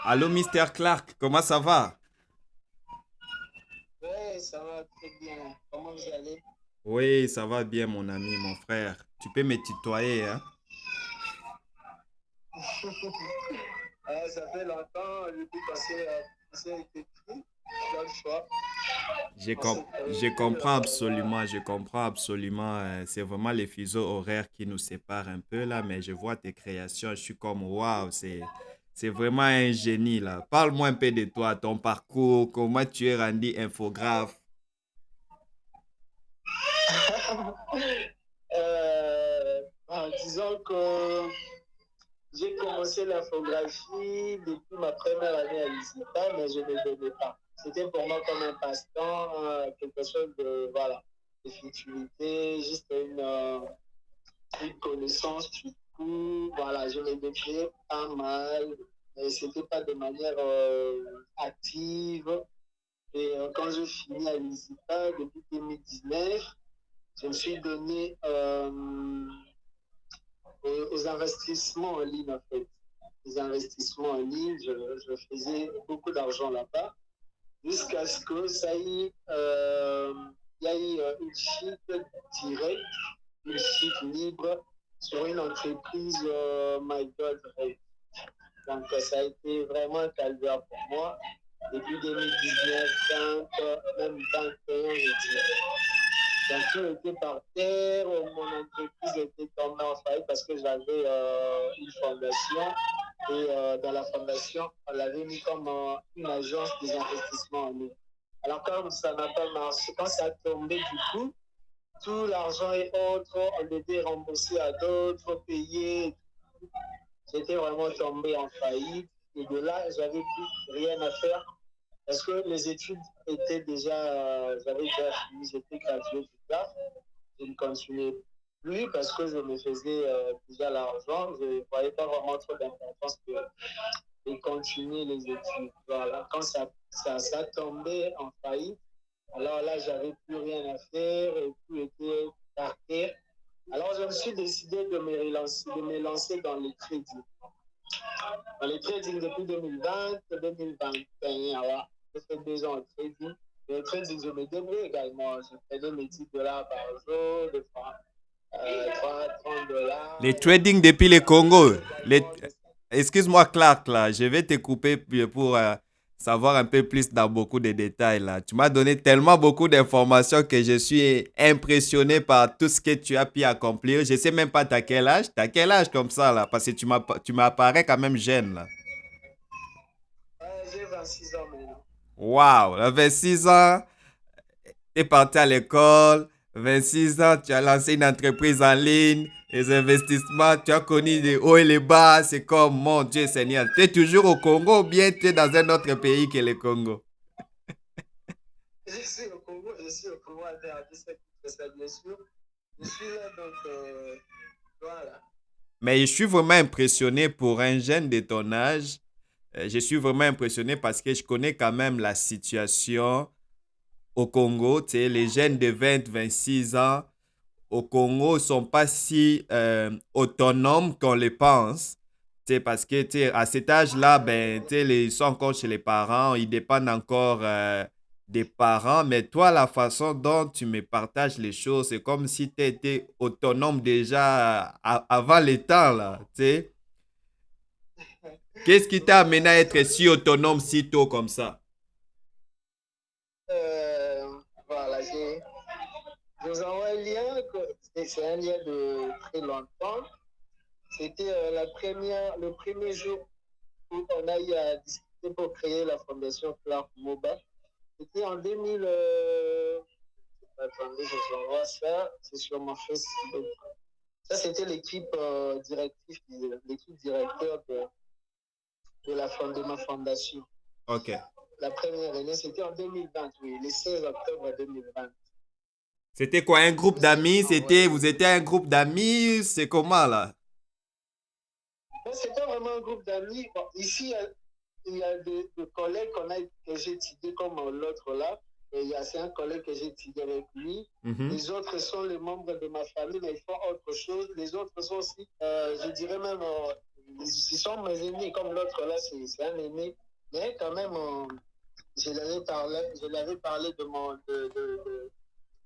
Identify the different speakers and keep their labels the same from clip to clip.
Speaker 1: Allô, Mister Clark, comment ça va?
Speaker 2: Ouais, ça va très bien. Comment vous allez?
Speaker 1: Oui, ça va bien, mon ami, mon frère. Tu peux me tutoyer, hein?
Speaker 2: Ça fait longtemps, depuis qu'on s'est écrit l'autre fois. On s'est
Speaker 1: Je
Speaker 2: revu,
Speaker 1: comprends
Speaker 2: voilà.
Speaker 1: absolument, je comprends absolument. C'est vraiment les fuseaux horaires qui nous séparent un peu là, mais je vois tes créations, je suis comme waouh, c'est vraiment un génie là. Parle-moi un peu de toi, ton parcours, comment tu es rendu infographe.
Speaker 2: Disons que j'ai commencé l'infographie depuis ma première année à l'ICIPA, mais je ne devais pas. C'était pour moi comme un passe-temps, quelque chose de, voilà, de futilité, juste une connaissance du coup. Voilà, je l'ai décrit pas mal, mais c'était pas de manière active. Et quand je finis à l'ISIPA depuis 2019, je me suis donné aux investissements en ligne en fait. Les investissements en ligne, je faisais beaucoup d'argent là-bas jusqu'à ce que ça y, y ait une chute directe, une chute libre sur une entreprise My God Ray. Donc ça a été vraiment un calvaire pour moi. Depuis 2019, 20, même 21, je dirais. Donc tout était par terre, mon entreprise était tombée en faillite parce que j'avais une fondation et dans la fondation, on l'avait mis comme une agence des investissements en ligne. Alors quand ça n'a pas marché, quand ça a tombé du coup, tout l'argent et autres, on était remboursé à d'autres, payés. J'étais vraiment tombé en faillite et de là, j'avais plus rien à faire parce que les études étaient déjà, j'avais déjà fini, j'étais gradué du tard. Je ne continuais plus parce que je me faisais déjà l'argent. Je ne voyais pas vraiment trop d'importance de continuer les études. Voilà. Quand ça tombait en faillite, alors là, j'avais plus rien à faire et tout était par terre. Alors, je me suis décidé de me lancer dans le trading. Dans le trading depuis 2020, 2021, voilà. J'ai fait 2 ans en trading. Et le trading, je me débrouille également. Je faisais mes 10 dollars par jour, des fois 30 dollars.
Speaker 1: Les trading depuis le
Speaker 2: Ça m'arrivait
Speaker 1: Congo.
Speaker 2: également de...
Speaker 1: Excuse-moi, Clark, là. Je vais te couper pour savoir un peu plus dans beaucoup de détails, là. Tu m'as donné tellement beaucoup d'informations que je suis impressionné par tout ce que tu as pu accomplir. Je sais même pas t'as quel âge. T'as quel âge comme ça, là? Parce que tu m'apparais quand même jeune, là.
Speaker 2: J'ai 26 ans maintenant.
Speaker 1: Waouh! À 26 ans, tu es parti à l'école. 26 ans, tu as lancé une entreprise en ligne. Les investissements, tu as connu les hauts et les bas. C'est comme, mon Dieu Seigneur. Tu es toujours au Congo ou bien tu es dans un autre pays que le Congo?
Speaker 2: Je suis au Congo à faire ça, bien sûr. Je suis là, donc voilà.
Speaker 1: Mais je suis vraiment impressionné pour un jeune de ton âge. Je suis vraiment impressionné parce que je connais quand même la situation au Congo. Tu sais, les jeunes de 20, 26 ans au Congo ne sont pas si autonomes qu'on le pense. Tu sais, parce que tu sais, à cet âge-là, ben, tu sais, ils sont encore chez les parents, ils dépendent encore des parents. Mais toi, la façon dont tu me partages les choses, c'est comme si tu étais autonome déjà avant les temps, là. Tu sais. Qu'est-ce qui t'a amené à être si autonome si tôt comme ça?
Speaker 2: Voilà, je vous envoie un lien, c'est un lien de très longtemps. C'était le premier jour où on a eu à discuter pour créer la fondation Clark Moba. C'était en 2000. Attendez, je vous envoie ça. C'est sur mon Facebook. Ça, c'était l'équipe directive, l'équipe directeur de ma fondation.
Speaker 1: Ok.
Speaker 2: La première année, c'était en 2020, oui, le 16 octobre 2020.
Speaker 1: C'était quoi, un
Speaker 2: Je
Speaker 1: groupe
Speaker 2: vous ai
Speaker 1: d'amis?
Speaker 2: envoyé le
Speaker 1: Vous étiez
Speaker 2: lien.
Speaker 1: un groupe d'amis? C'est comment là?
Speaker 2: Bon, c'est pas vraiment un groupe d'amis. Bon, ici, il y a des collègues que j'ai étudiés comme l'autre là. Et il y a c'est un collègue que j'ai étudié avec lui.
Speaker 1: Mhm.
Speaker 2: Les autres sont les membres de ma famille, mais ils font autre chose. Les autres sont aussi, je dirais même, ils sont mes ennemis, comme l'autre là, c'est un ennemi. Mais quand même, je l'avais parlé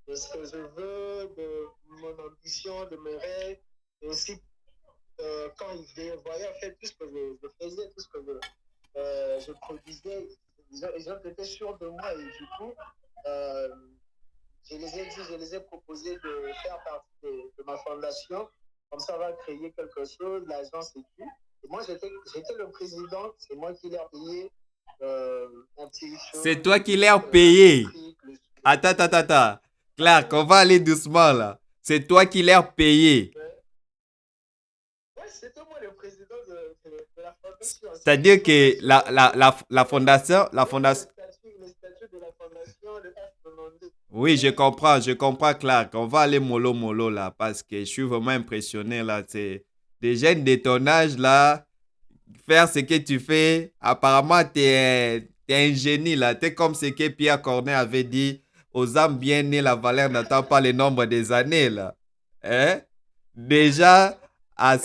Speaker 2: de ce que je veux, de mon ambition, de mes rêves, et aussi quand ils voyaient en fait tout ce que je faisais, tout ce que je produisais, ils ont été sûrs de moi et du coup, euh, je les ai dit, je les ai proposé de faire partie de ma fondation. Comme ça, on va créer quelque chose, l'agence et tout. Et moi, j'étais le président, c'est moi qui l'ai payé un petit
Speaker 1: C'est
Speaker 2: chose,
Speaker 1: toi qui l'as
Speaker 2: la
Speaker 1: payé.
Speaker 2: métrique,
Speaker 1: Attends, attends, attends. Clark, on va aller doucement là. C'est toi qui l'as payé.
Speaker 2: ouais, ouais, c'était moi le président de la fondation. C'est une
Speaker 1: C'est-à-dire que
Speaker 2: fondation, donc
Speaker 1: la fondation, la
Speaker 2: vous voyez
Speaker 1: fondation.
Speaker 2: le statut de la fondation, le F92.
Speaker 1: Oui,
Speaker 2: Ouais,
Speaker 1: je comprends, Clark. On va aller mollo mollo là parce que je suis vraiment impressionné là. C'est des jeunes de ton âge là, faire ce que tu fais. Apparemment, t'es un génie là. T'es comme ce que Pierre Corneille avait dit. Aux âmes bien nées, la valeur n'attend pas le nombre des années là. Hein? Déjà, à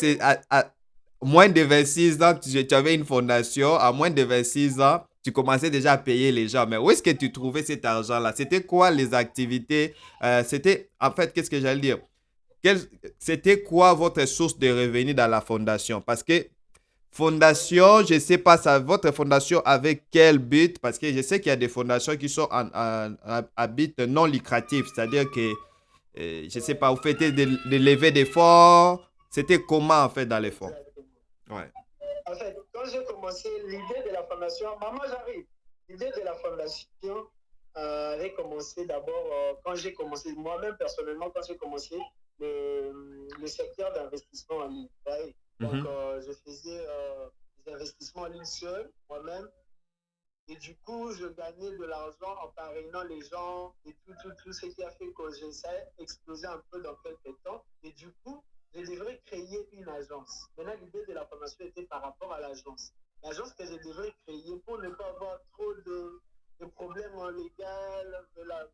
Speaker 1: moins de 26 ans, tu avais une fondation. À moins de 26 ans, tu commençais déjà à payer les gens. Mais où est-ce que tu trouvais cet argent-là? C'était quoi les activités? C'était, en fait, qu'est-ce que j'allais dire? Quel- C'était quoi votre source de revenus dans la fondation? Parce que fondation, je ne sais pas, ça, votre fondation avec quel but? Parce que je sais qu'il y a des fondations qui sont à but non lucratif, c'est-à-dire que je sais pas, vous faites des levées de fonds. C'était comment en fait dans les fonds?
Speaker 2: exactement.
Speaker 1: Ouais.
Speaker 2: En fait, quand j'ai commencé l'idée de la fondation, maman, j'arrive. L'idée de la fondation avait commencé d'abord quand j'ai commencé, moi-même personnellement, quand j'ai commencé le secteur d'investissement en ligne. Ouais. Donc,
Speaker 1: Mhm.
Speaker 2: je faisais des investissements en ligne seul, moi-même. Et du coup, je gagnais de l'argent en parrainant les gens et tout ce qui a fait que j'ai explosé un peu dans quelques temps. Et du coup, je devrais créer une agence. Maintenant, l'idée de la formation était par rapport à l'agence. L'agence que je devrais créer pour ne pas avoir trop de problèmes en légal,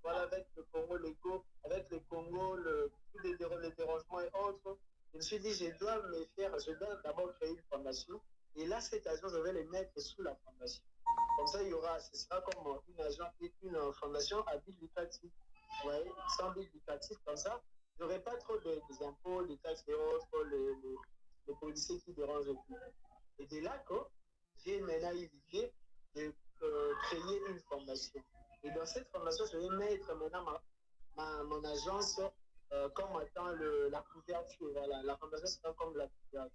Speaker 2: voilà, avec le Congo Lego, avec le Congo, tous les dérangements et autres. Je me suis dit, je dois d'abord créer une formation. Et là, cette agence, je vais les mettre sous la formation. Comme ça, ce sera comme une fondation à but lucratif. Ouais, sans but lucratif, comme ça, il n'y aurait pas trop des impôts, des taxes et autres, les policiers qui dérangent et tout. Et de là que j'ai maintenant eu l'idée de créer une formation. Et dans cette formation, je vais mettre maintenant mon agence comme étant la couverture. Voilà, la fondation sera comme la couverture.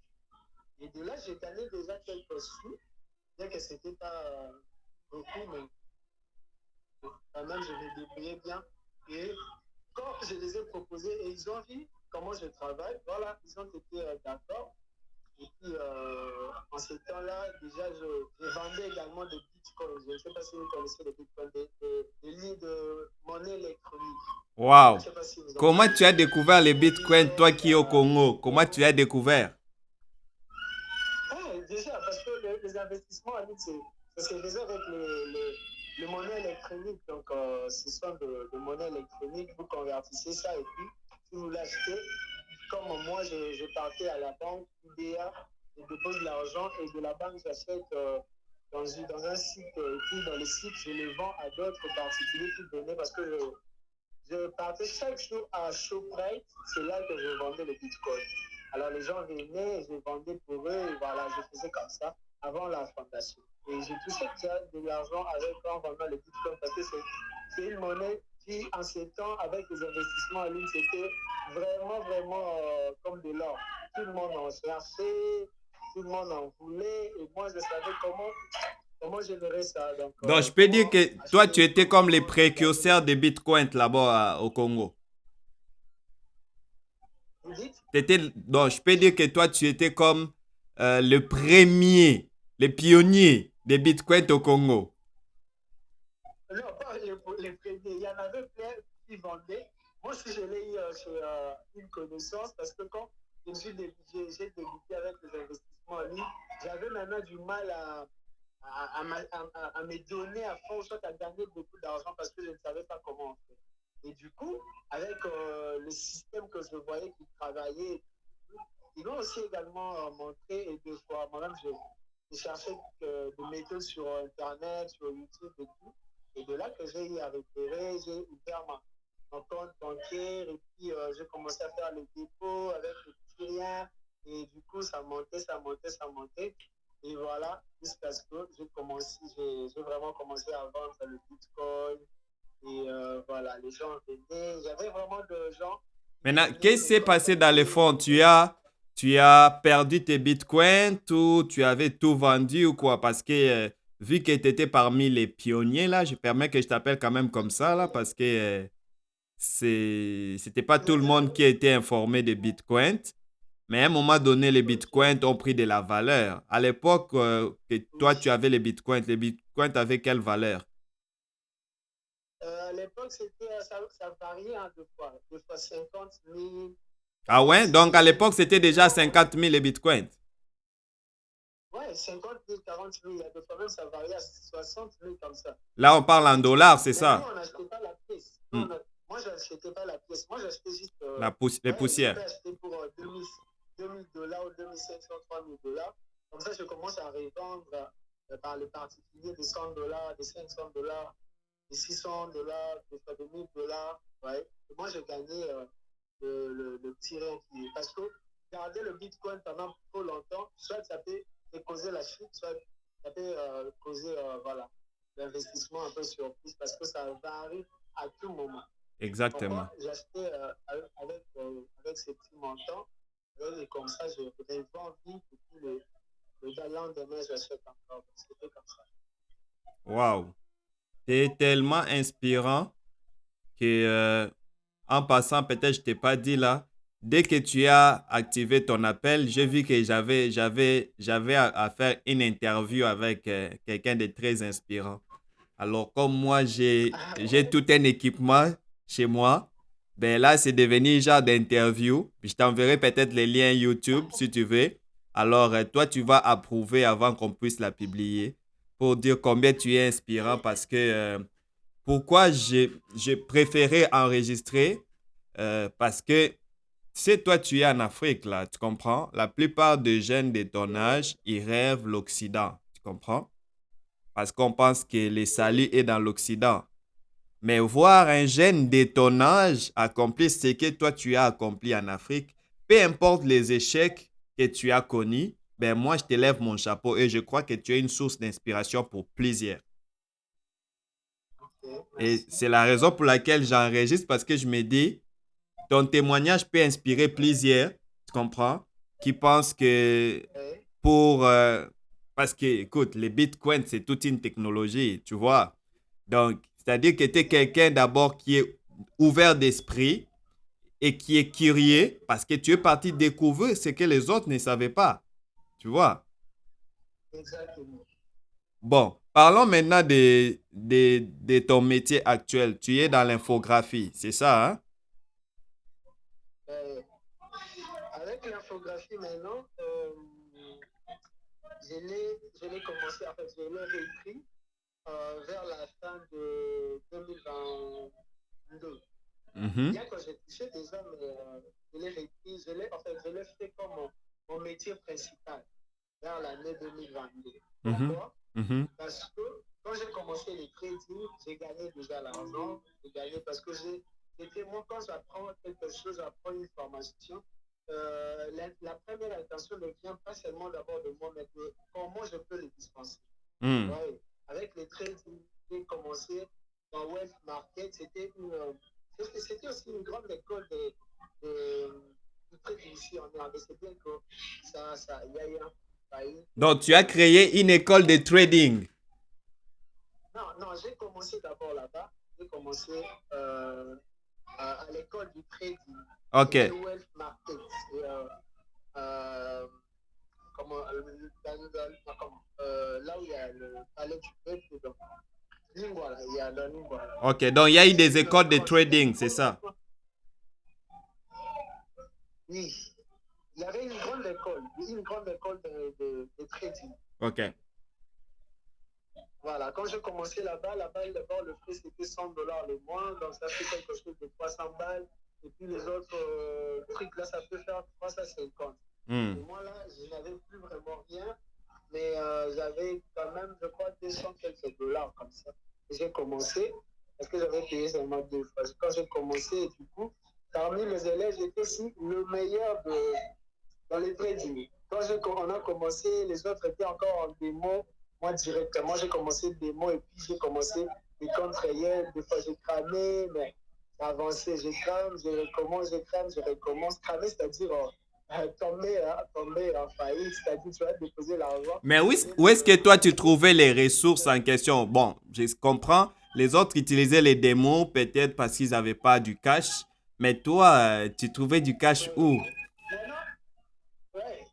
Speaker 2: Et de là, j'ai gagné déjà quelques sous, bien que ce n'était pas beaucoup, mais quand même, je me débrouillais bien. Et quand je les ai proposés, et ils ont vu comment je travaille, voilà, ils ont été d'accord. Et puis, en ce temps-là, déjà, je vendais également des bitcoins. Je ne sais pas si vous connaissez les bitcoins, des lignes de monnaie électronique. Je ne
Speaker 1: Waouh.
Speaker 2: sais pas si vous en
Speaker 1: Comment tu as
Speaker 2: connaissez.
Speaker 1: découvert les bitcoins, toi
Speaker 2: Bitcoin,
Speaker 1: qui es au Congo? Comment tu as découvert?
Speaker 2: ah, déjà, parce que les investissements en ligne, ça se faisait avec les monnaies électroniques. Donc, ce sont de monnaies électroniques. Vous convertissez ça et puis, si vous l'achetez, comme moi, je partais à la banque, UBA, je dépose l'argent et de la banque, j'achète dans un site. Et puis, dans le site, je le vends à d'autres particuliers qui donnaient parce que je partais chaque jour à Shoprite, c'est là que je vendais le bitcoin. Alors les gens venaient, je vendais pour eux, et voilà, je faisais comme ça avant la fondation. Et j'ai touché déjà de l'argent en vendant le bitcoin parce que c'est une monnaie qui, en ces temps, avec les investissements en ligne, c'était vraiment comme de l'or. Tout le monde en cherchait, tout le monde en voulait, et moi je savais comment générer ça. Donc,
Speaker 1: Donc, je peux dire
Speaker 2: comment
Speaker 1: que toi, tu
Speaker 2: acheter,
Speaker 1: étais comme les
Speaker 2: comment gagner de
Speaker 1: précurseurs des
Speaker 2: l'argent.
Speaker 1: bitcoins là-bas au Congo.
Speaker 2: Vous dites?
Speaker 1: Donc, je peux dire que toi, tu étais comme le premier, le pionnier des bitcoins au Congo.
Speaker 2: Non, pas les premiers. Il y en avait plein qui vendaient. Moi, si je l'ai eu chez une connaissance, parce que quand j'ai débuté avec les investissements en ligne, j'avais maintenant du mal à me donner à fond, soit à gagner beaucoup d'argent parce que je ne savais pas comment en faire. Et du coup, avec le système que je voyais qui travaillait, Ils m'ont aussi également montré, et deux fois, moi-même, je cherchais des méthodes sur Internet, sur YouTube et tout. Et de là que j'ai eu à repérer, j'ai ouvert mon compte bancaire et puis j'ai commencé à faire les dépôts avec le petit rien. Et du coup, ça montait, ça montait, ça montait. Et voilà, jusqu'à ce que j'ai vraiment commencé à vendre le Bitcoin. Et voilà, les gens venaient. J'avais vraiment de gens qui
Speaker 1: Maintenant,
Speaker 2: venaient
Speaker 1: qu'est-ce qui
Speaker 2: me
Speaker 1: s'est passé dans les
Speaker 2: contacter.
Speaker 1: fonds? Tu as perdu tes bitcoins ou tu avais tout vendu ou quoi? Parce que vu que tu étais parmi les pionniers, là, je permets que je t'appelle quand même comme ça, là, parce que c'était pas tout le monde qui était informé des bitcoins. Mais à un moment donné, les
Speaker 2: Ok.
Speaker 1: bitcoins ont pris de la valeur. À l'époque que toi, tu avais les bitcoins avaient quelle valeur?
Speaker 2: À l'époque, ça variait hein, deux fois 50 000,
Speaker 1: Ah ouais?
Speaker 2: 40
Speaker 1: Donc à
Speaker 2: 000.
Speaker 1: l'époque, c'était déjà 50 000 les bitcoins.
Speaker 2: Ouais, 50 000, 40 000. Il y a deux fois même, ça variait à 60 000 comme ça.
Speaker 1: Là, on parle en dollars, c'est
Speaker 2: Mais nous,
Speaker 1: ça?
Speaker 2: on n'achetait pas la pièce.
Speaker 1: Hmm.
Speaker 2: Moi, je n'achetais pas la pièce. Moi, j'achetais juste.
Speaker 1: Les
Speaker 2: Ouais, je
Speaker 1: poussières.
Speaker 2: peux acheter pour 2000 dollars ou 2500, 3000 dollars. Comme ça, je commence à revendre par les particuliers de 100 dollars, de 500 dollars, de 600 dollars, de 2000 dollars. Ouais. Et moi, je gagnais le petit rien qui. Parce que garder le Bitcoin pendant trop longtemps, soit ça peut causer la chute, soit ça peut causer voilà, l'investissement un peu surprise parce que ça varie à tout moment.
Speaker 1: Exactement.
Speaker 2: Pourquoi j'achetais avec ces petits montants et comme ça, je revends vite et puis le lendemain, j'achète encore. C'était comme ça.
Speaker 1: Waouh. C'est tellement inspirant que, en passant, peut-être je t'ai pas dit là, dès que tu as activé ton appel, j'ai vu que j'avais à faire une interview avec quelqu'un de très inspirant. Alors, comme moi,
Speaker 2: Ah
Speaker 1: j'ai
Speaker 2: ouais?
Speaker 1: tout un équipement chez moi, ben là, c'est devenu genre d'interview. Puis je t'enverrai peut-être les liens YouTube si tu veux. Alors, toi, tu vas approuver avant qu'on puisse la publier pour dire combien tu es inspirant parce que pourquoi j'ai préféré enregistrer parce que si toi tu es en Afrique là, tu comprends? La plupart des jeunes de ton
Speaker 2: Oui,
Speaker 1: âge, ils rêvent l'Occident, tu comprends? Parce qu'on pense que le salut est dans l'Occident. Mais voir un jeune de ton âge accomplir ce que toi tu as accompli en Afrique, peu importe les échecs que tu as connus, ben moi je te lève mon chapeau et je crois que tu es une source d'inspiration pour plusieurs.
Speaker 2: ok,
Speaker 1: Et
Speaker 2: merci.
Speaker 1: c'est la raison pour laquelle j'enregistre parce que je me dis, ton témoignage peut inspirer plusieurs, tu comprends, qui pensent que
Speaker 2: Oui,
Speaker 1: pour... parce que, écoute, les bitcoins, c'est toute une technologie, tu vois. Donc, c'est-à-dire que tu es quelqu'un d'abord qui est ouvert d'esprit et qui est curieux parce que tu es parti découvrir ce que les autres ne savaient pas, tu vois.
Speaker 2: exactement.
Speaker 1: Bon, parlons maintenant de ton métier actuel. Tu es dans l'infographie, c'est ça, hein?
Speaker 2: Euh, Avec l'infographie maintenant, je l'ai commencé, en fait, je l'ai réécrit vers la fin de 2022.
Speaker 1: Mhm,
Speaker 2: Bien que j'ai touché déjà, mais je l'ai réécrit, en fait, je l'ai fait comme mon métier principal vers l'année 2022.
Speaker 1: mhm,
Speaker 2: Pourquoi?
Speaker 1: mhm,
Speaker 2: Parce que quand j'ai commencé les trading, j'ai gagné déjà l'argent. J'ai gagné parce que j'étais moi, quand j'apprends quelque chose, j'apprends une formation. La première intention ne vient pas seulement d'abord de moi, mais de comment je peux les dispenser.
Speaker 1: mhm.
Speaker 2: Ouais. Avec les trading, j'ai commencé dans Wealth Market. C'était aussi une grande école de trading ici en Inde. C'est bien que il y a eu
Speaker 1: Donc, tu as créé une école de trading.
Speaker 2: Non, non, j'ai commencé d'abord là-bas. J'ai commencé euh, à l'école du trading.
Speaker 1: OK.
Speaker 2: C'était Wealth Market. Et, comment, là où il y a le palais du peuple, donc, Lingwala, il y a le Lingwala.
Speaker 1: OK. Donc, il y a eu
Speaker 2: C'est
Speaker 1: des
Speaker 2: une
Speaker 1: écoles de
Speaker 2: c'était une
Speaker 1: trading, c'est
Speaker 2: grande
Speaker 1: ça?
Speaker 2: école. Oui, il y avait une grande école de trading.
Speaker 1: OK.
Speaker 2: Voilà, quand j'ai commencé là-bas, d'abord, le prix c'était 100 dollars le mois, donc ça fait quelque chose de 300 balles. Et puis les autres trucs là, ça peut faire 350.
Speaker 1: Hmm.
Speaker 2: Et moi, là, je n'avais plus vraiment rien, mais j'avais quand même, je crois, 200 quelques dollars comme ça. Et j'ai commencé, parce que j'avais payé seulement 2 fois. Quand j'ai commencé, et du coup, parmi les élèves, j'étais aussi le meilleur dans les trading. On a commencé, les autres étaient encore en démo. Moi, directement, j'ai commencé démo et puis j'ai commencé les comptes réels. Des fois, j'ai cramé, mais j'ai avancé, j'ai crame, je recommence, je crame, je recommence. Cramer, c'est-à-dire tomber en faillite, c'est-à-dire tu vas déposer l'argent.
Speaker 1: Mais
Speaker 2: Et
Speaker 1: où est-ce que toi tu trouvais les ressources en question? Bon, je comprends. Les autres utilisaient les démos peut-être parce qu'ils n'avaient pas du cash. Mais toi, tu trouvais du cash où?
Speaker 2: maintenant, ouais,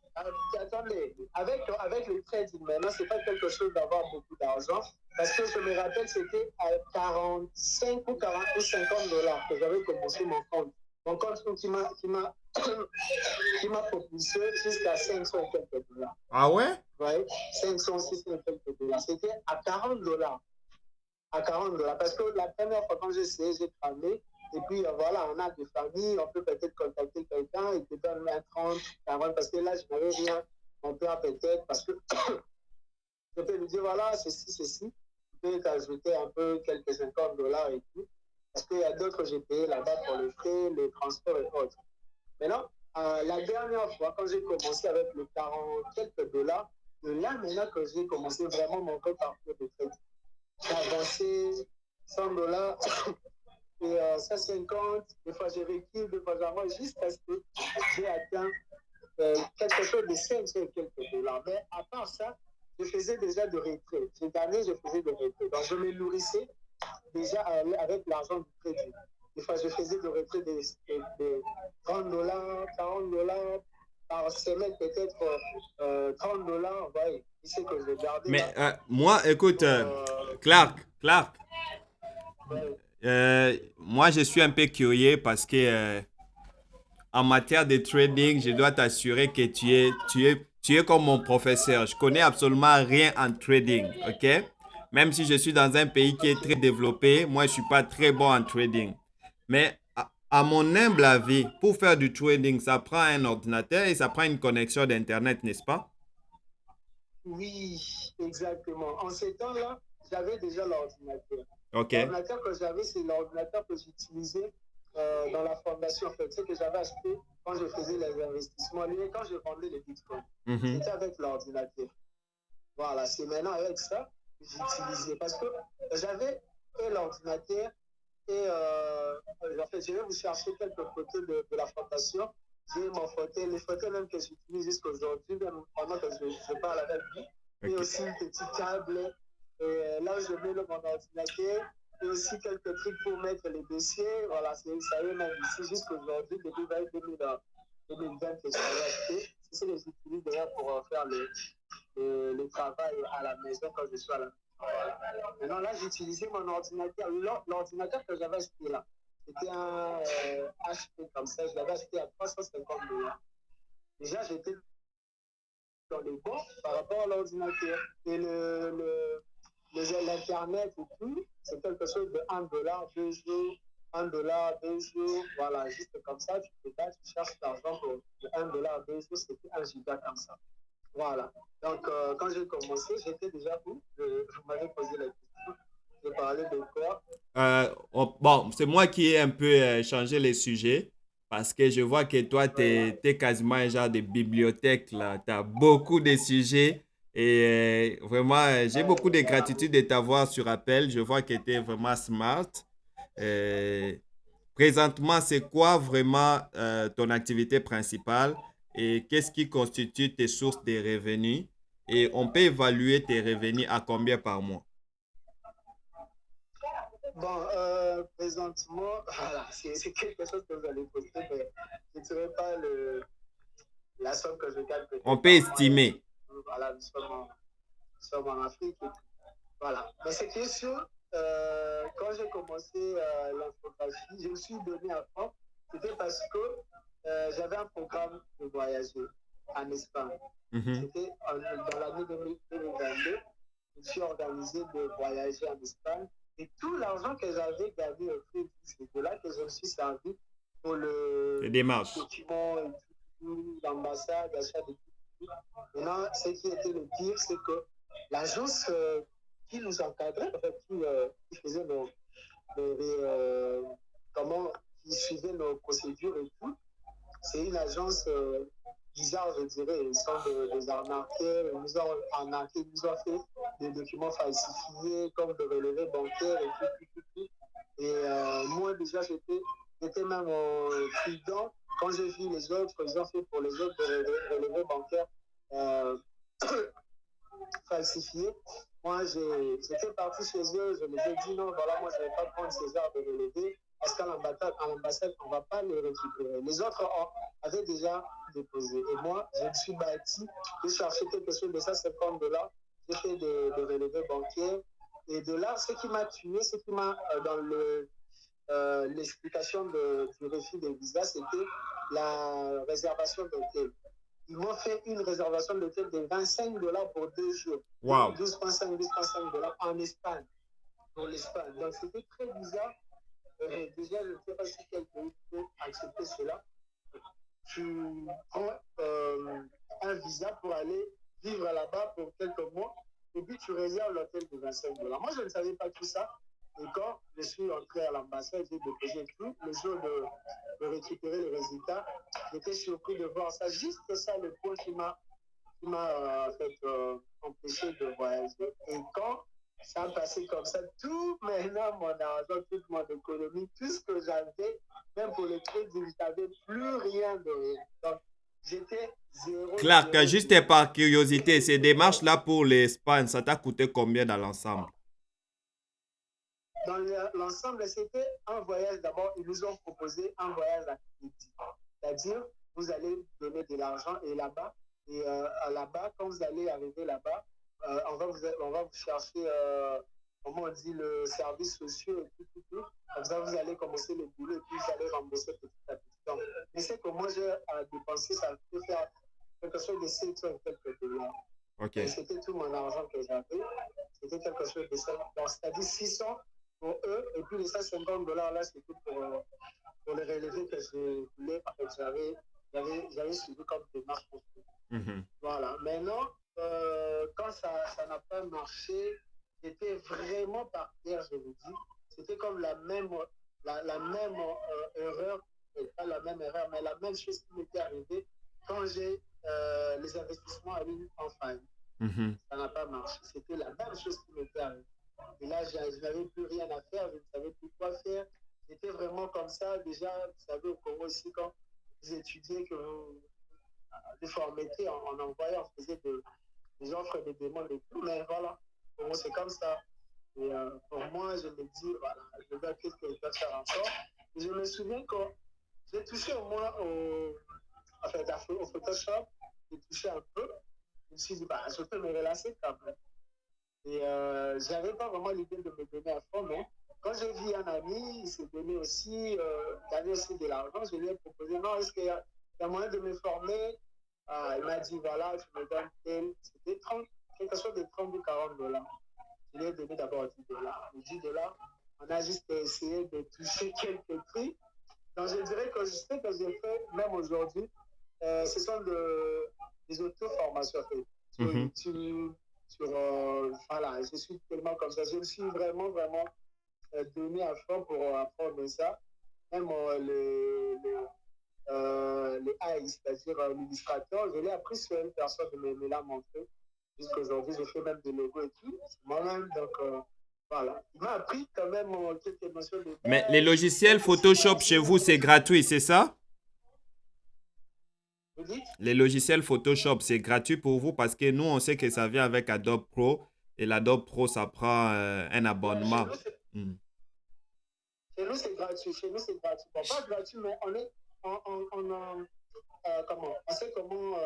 Speaker 2: attendez, avec le trading, maintenant, c'est pas quelque chose d'avoir beaucoup d'argent. Parce que je me rappelle, c'était à 45 ou 40 ou 50 dollars que j'avais commencé mon compte. Mon compte qui m'a propulsé jusqu'à 500 et quelques dollars.
Speaker 1: Ah ouais?
Speaker 2: Ouais, 500, 600 et quelques dollars. C'était à 40 dollars. À 40 dollars. Parce que la première fois quand j'ai essayé, j'ai cramé. Et puis voilà, on a des familles, on peut peut-être contacter quelqu'un, il te donne 20, 30, 40, parce que là, je n'avais rien. Mon père peut-être, parce que je peux lui dire, voilà, ceci, ceci. Je peux t'ajouter un peu quelques 50 dollars et tout. Parce qu'il y a d'autres, j'ai payé là-bas pour les frais, les transports et autres. Maintenant, la dernière fois, quand j'ai commencé avec les 40 quelques dollars, de là maintenant que j'ai commencé vraiment mon compte parcours de crédit. J'ai avancé 100 dollars et 150, des fois j'ai recule, des fois j'avance, jusqu'à ce que j'ai atteint quelque chose de 500 et quelques dollars. Mais à part ça, je faisais déjà de retrait. Cette année, je faisais de retrait. Donc, je me nourrissais déjà avec l'argent du crédit. Des fois, je faisais de retrait de 30 dollars, 40 dollars par semaine, peut-être 30 dollars. Ouais, c'est que je gardais
Speaker 1: Mais
Speaker 2: là.
Speaker 1: moi, écoute,
Speaker 2: Pour,
Speaker 1: Clark,
Speaker 2: ouais,
Speaker 1: moi je suis un peu curieux parce que en matière de trading, je dois t'assurer que tu es comme mon professeur. Je connais absolument rien en trading, ok? Même si je suis dans un pays qui est très développé, moi je suis pas très bon en trading. Mais à mon humble avis, pour faire du trading, ça prend un ordinateur et ça prend une connexion d'Internet, n'est-ce pas?
Speaker 2: oui, exactement. En ces temps-là, j'avais déjà l'ordinateur.
Speaker 1: Ok.
Speaker 2: L'ordinateur que j'avais, c'est l'ordinateur que j'utilisais dans la fondation. En fait, c'est que j'avais acheté quand je faisais les investissements, quand je vendais les bitcoins.
Speaker 1: Mhm.
Speaker 2: C'était avec l'ordinateur. Voilà, c'est maintenant avec ça que j'utilisais. Parce que j'avais et l'ordinateur et en fait, je vais vous chercher quelques photos de la fondation. J'ai mon fauteuil, les fauteuils même que j'utilise jusqu'à aujourd'hui, même pendant que je parle avec lui. Et
Speaker 1: Ok.
Speaker 2: aussi un petit câble. Et là, je mets mon ordinateur. Et aussi quelques trucs pour mettre les dossiers. Voilà, ça y est, même ici, jusqu'à aujourd'hui, depuis 2020 que j'avais acheté. C'est ce que j'utilise d'ailleurs pour faire le travail à la maison quand je suis à la maison. Voilà. Maintenant, là, j'utilisais mon ordinateur. L'ordinateur que j'avais acheté là, c'était un HP comme ça. Je l'avais acheté à 350 dollars. Déjà, j'étais dans les bons par rapport à l'ordinateur. Et l'Internet et tout, c'est quelque chose de 1 dollar, 2 jours, 1 dollar, 2 jours. Voilà, juste comme ça, tu te bats, tu cherches l'argent pour 1 dollar, 2 jours, c'était 1 giga comme ça. Voilà. Donc, quand j'ai commencé, j'étais déjà où vous m'avez posé la question. Je parlais de quoi?
Speaker 1: Bon, c'est moi qui ai un peu changé les sujets parce que je vois que toi, tu
Speaker 2: Ouais.
Speaker 1: es quasiment un genre de bibliothèque là. Tu as beaucoup de sujets et vraiment, j'ai beaucoup de gratitude de t'avoir sur appel. Je vois que tu es vraiment smart. Euh, Présentement, c'est quoi vraiment ton activité principale et qu'est-ce qui constitue tes sources de revenus? Et on peut évaluer tes revenus à combien par mois?
Speaker 2: Bon, présentement, voilà, c'est quelque chose que vous allez poster, mais je ne dirais pas la somme que je gagne
Speaker 1: On
Speaker 2: peut-être
Speaker 1: peut
Speaker 2: par mois.
Speaker 1: estimer.
Speaker 2: Voilà, nous sommes en Afrique. Voilà. Mais c'est que sûr, quand j'ai commencé l'infographie, je me suis donné à fond. C'était parce que j'avais un programme de voyager en Espagne.
Speaker 1: Mhm.
Speaker 2: C'était dans l'année 2022. Je me suis organisé de voyager en Espagne. Et tout l'argent que j'avais gagné au crédit, c'est de là que je me suis servi pour
Speaker 1: Les
Speaker 2: le
Speaker 1: démarches.
Speaker 2: document, tout, l'ambassade, achat de tout. Maintenant, ce qui était le pire, c'est que l'agence qui nous encadrait, en fait, qui faisait comment, qui suivait nos procédures et tout, c'est une agence bizarre, je dirais. Ils sont des arnaqueurs, ils nous ont arnaqués, ils nous ont fait des documents falsifiés, comme de relevés bancaires et tout. Et moi, déjà, j'étais même prudent. Quand j'ai vu les autres, ils ont fait pour les autres des relevés bancaires euh, falsifiés. Moi, j'étais parti chez eux, je les ai dit non, voilà, moi, je ne vais pas prendre ces heures de relevés parce qu'à l'ambassade, on ne va pas les récupérer. Les autres avaient déjà déposé. Et moi, je me suis bâti, j'ai cherché quelque chose de ça, 50 $. J'ai fait de relevés bancaires. Et de là, ce qui m'a tué, ce qui m'a, dans l'explication du refus de visa, c'était la réservation d'hôtel. Ils m'ont fait une réservation d'hôtel de 25 $ pour 2 jours.
Speaker 1: Wow.
Speaker 2: 12,5 $ en Espagne, pour l'Espagne. Donc c'était très bizarre. Déjà, je ne sais pas si quelqu'un peut accepter cela. Tu prends un visa pour aller vivre là-bas pour quelques mois et puis tu réserves l'hôtel de 25 $. Moi, je ne savais pas tout ça. Et quand je suis entré à l'ambassade, j'ai déposé tout. Le jour de récupérer les résultats, j'étais surpris de voir ça. Juste ça, le point qui m'a empêché de voyager. Et quand ça a passé comme ça, tout maintenant, mon argent, toute mon économie, tout ce que j'avais, même pour le crédit, je n'avais plus rien de rien. Donc, j'étais zéro.
Speaker 1: Clark,
Speaker 2: zéro,
Speaker 1: juste
Speaker 2: zéro.
Speaker 1: par curiosité, ces démarches-là pour l'Espagne, ça t'a coûté combien dans l'ensemble?
Speaker 2: Dans l'ensemble, c'était un voyage. D'abord, ils nous ont proposé un voyage à crédit. C'est-à-dire, vous allez donner de l'argent et là-bas, là-bas, quand vous allez arriver là-bas, on va vous chercher, comment on dit, le service social et tout. Comme ça, vous allez commencer le boulot et puis vous allez rembourser petit à petit. Donc, mais c'est que moi, j'ai dépensé, ça peut faire quelque chose de 700 et quelques $.
Speaker 1: Ok.
Speaker 2: Et c'était tout mon argent que j'avais. C'était quelque chose de ça. Donc, c'est-à-dire 600 pour eux, et puis les 150 $ là, c'était pour les relevés que je voulais, parce que j'avais suivi comme démarche. Voilà. Maintenant, quand ça n'a pas marché, j'étais vraiment par terre, je vous dis. C'était comme la même erreur, pas la même erreur, mais la même chose qui m'était arrivée quand j'ai les investissements en faille. Ça n'a pas marché. C'était la même chose qui m'était arrivée. Et là, je n'avais plus rien à faire, je ne savais plus quoi faire. J'étais vraiment comme ça. Déjà, vous savez, au Congo aussi, quand vous étudiez, que vous formettez en envoyant, on faisait des offres, des demandes et tout. Mais voilà, pour moi, c'est comme ça. Et pour moi, je me dis, voilà, je vais qu'est-ce que je dois faire encore. Et je me souviens que j'ai touché au moins au Photoshop, j'ai touché un peu. Je me suis dit, bah, je peux me relancer quand même. Et je n'avais pas vraiment l'idée de me donner à fond, mais quand j'ai vu un ami, il s'est donné aussi, il avait aussi de l'argent, je lui ai proposé, non, est-ce qu'il y a moyen de me former? Il m'a dit, voilà, tu me donnes tel, c'était quelque chose de 30 ou 40 $. Je lui ai donné d'abord 10 $. Les 10 $, on a juste essayé de toucher quelques prix. Donc je dirais que je sais que j'ai fait, même aujourd'hui, ce sont des auto-formations faites sur YouTube, voilà, je suis tellement comme ça. Je me suis vraiment, vraiment donné à fond pour apprendre ça. Même les AI, c'est-à-dire l'illustrateur, je l'ai appris sur une personne qui me l'a montré. Jusqu'à aujourd'hui, je fais même des logos et tout. Moi-même, donc voilà. Il m'a appris quand même quelques notions de
Speaker 1: Mais les
Speaker 2: base.
Speaker 1: logiciels Photoshop chez vous, c'est gratuit, c'est ça?
Speaker 2: Vous dites?
Speaker 1: Les logiciels Photoshop, c'est gratuit pour vous parce que nous, on sait que ça vient avec Adobe Pro et l'Adobe Pro, ça prend un abonnement.
Speaker 2: Chez nous, c'est gratuit. Chez nous, c'est gratuit. Bon, pas gratuit, mais on sait comment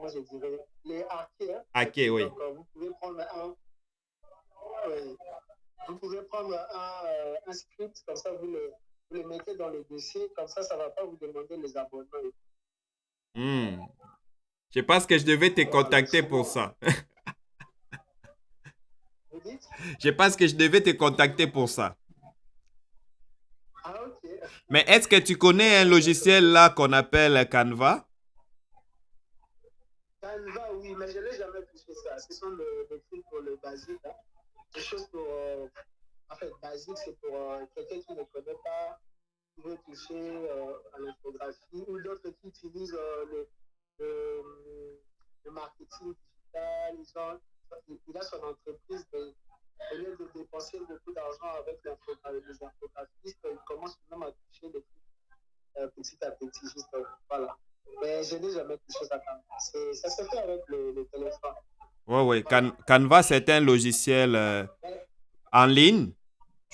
Speaker 2: je dirais, les hackers.
Speaker 1: Hacké, oui.
Speaker 2: Donc, vous pouvez prendre un script, comme ça, vous le mettez dans le dossier, comme ça ne va pas vous demander les abonnements.
Speaker 1: Je pense que je devais te
Speaker 2: Voilà,
Speaker 1: contacter pour ça.
Speaker 2: Vous dites?
Speaker 1: Je pense que je devais te contacter pour ça.
Speaker 2: Ah, ok.
Speaker 1: Mais est-ce que tu connais un logiciel là qu'on appelle Canva?
Speaker 2: Canva, oui, mais je n'ai jamais touché ça. Ce sont des trucs pour le basique. Hein. Des choses pour. En fait, basique, c'est pour quelqu'un qui ne connaît pas, qui veut toucher à l'infographie, ou d'autres qui utilisent le, le marketing digital. Il a son entreprise, mais au lieu de dépenser beaucoup d'argent avec les infographistes, il commence même à toucher des trucs petit à petit, juste voilà. Mais je n'ai jamais touché ça quand même. Ça se fait avec le téléphone.
Speaker 1: Ouais, ouais.
Speaker 2: Voilà.
Speaker 1: Canva, c'est un logiciel
Speaker 2: Mais,
Speaker 1: en ligne.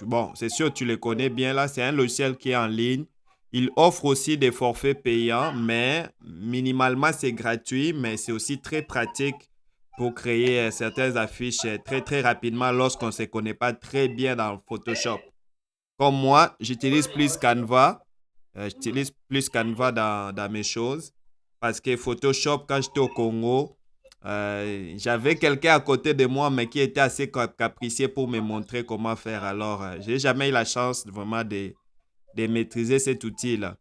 Speaker 1: Bon, c'est sûr, tu le connais bien là. C'est un logiciel qui est en ligne. Il offre aussi des forfaits payants, mais minimalement, c'est gratuit, mais c'est aussi très pratique pour créer certaines affiches très, très rapidement lorsqu'on ne se connaît pas très bien dans Photoshop. Comme moi, j'utilise plus
Speaker 2: ok.
Speaker 1: Canva. J'utilise plus Canva dans mes choses parce que Photoshop, quand j'étais au Congo, j'avais quelqu'un à côté de moi, mais qui était assez capricieux pour me montrer comment faire. Alors, j'ai jamais eu la chance vraiment de maîtriser cet outil-là.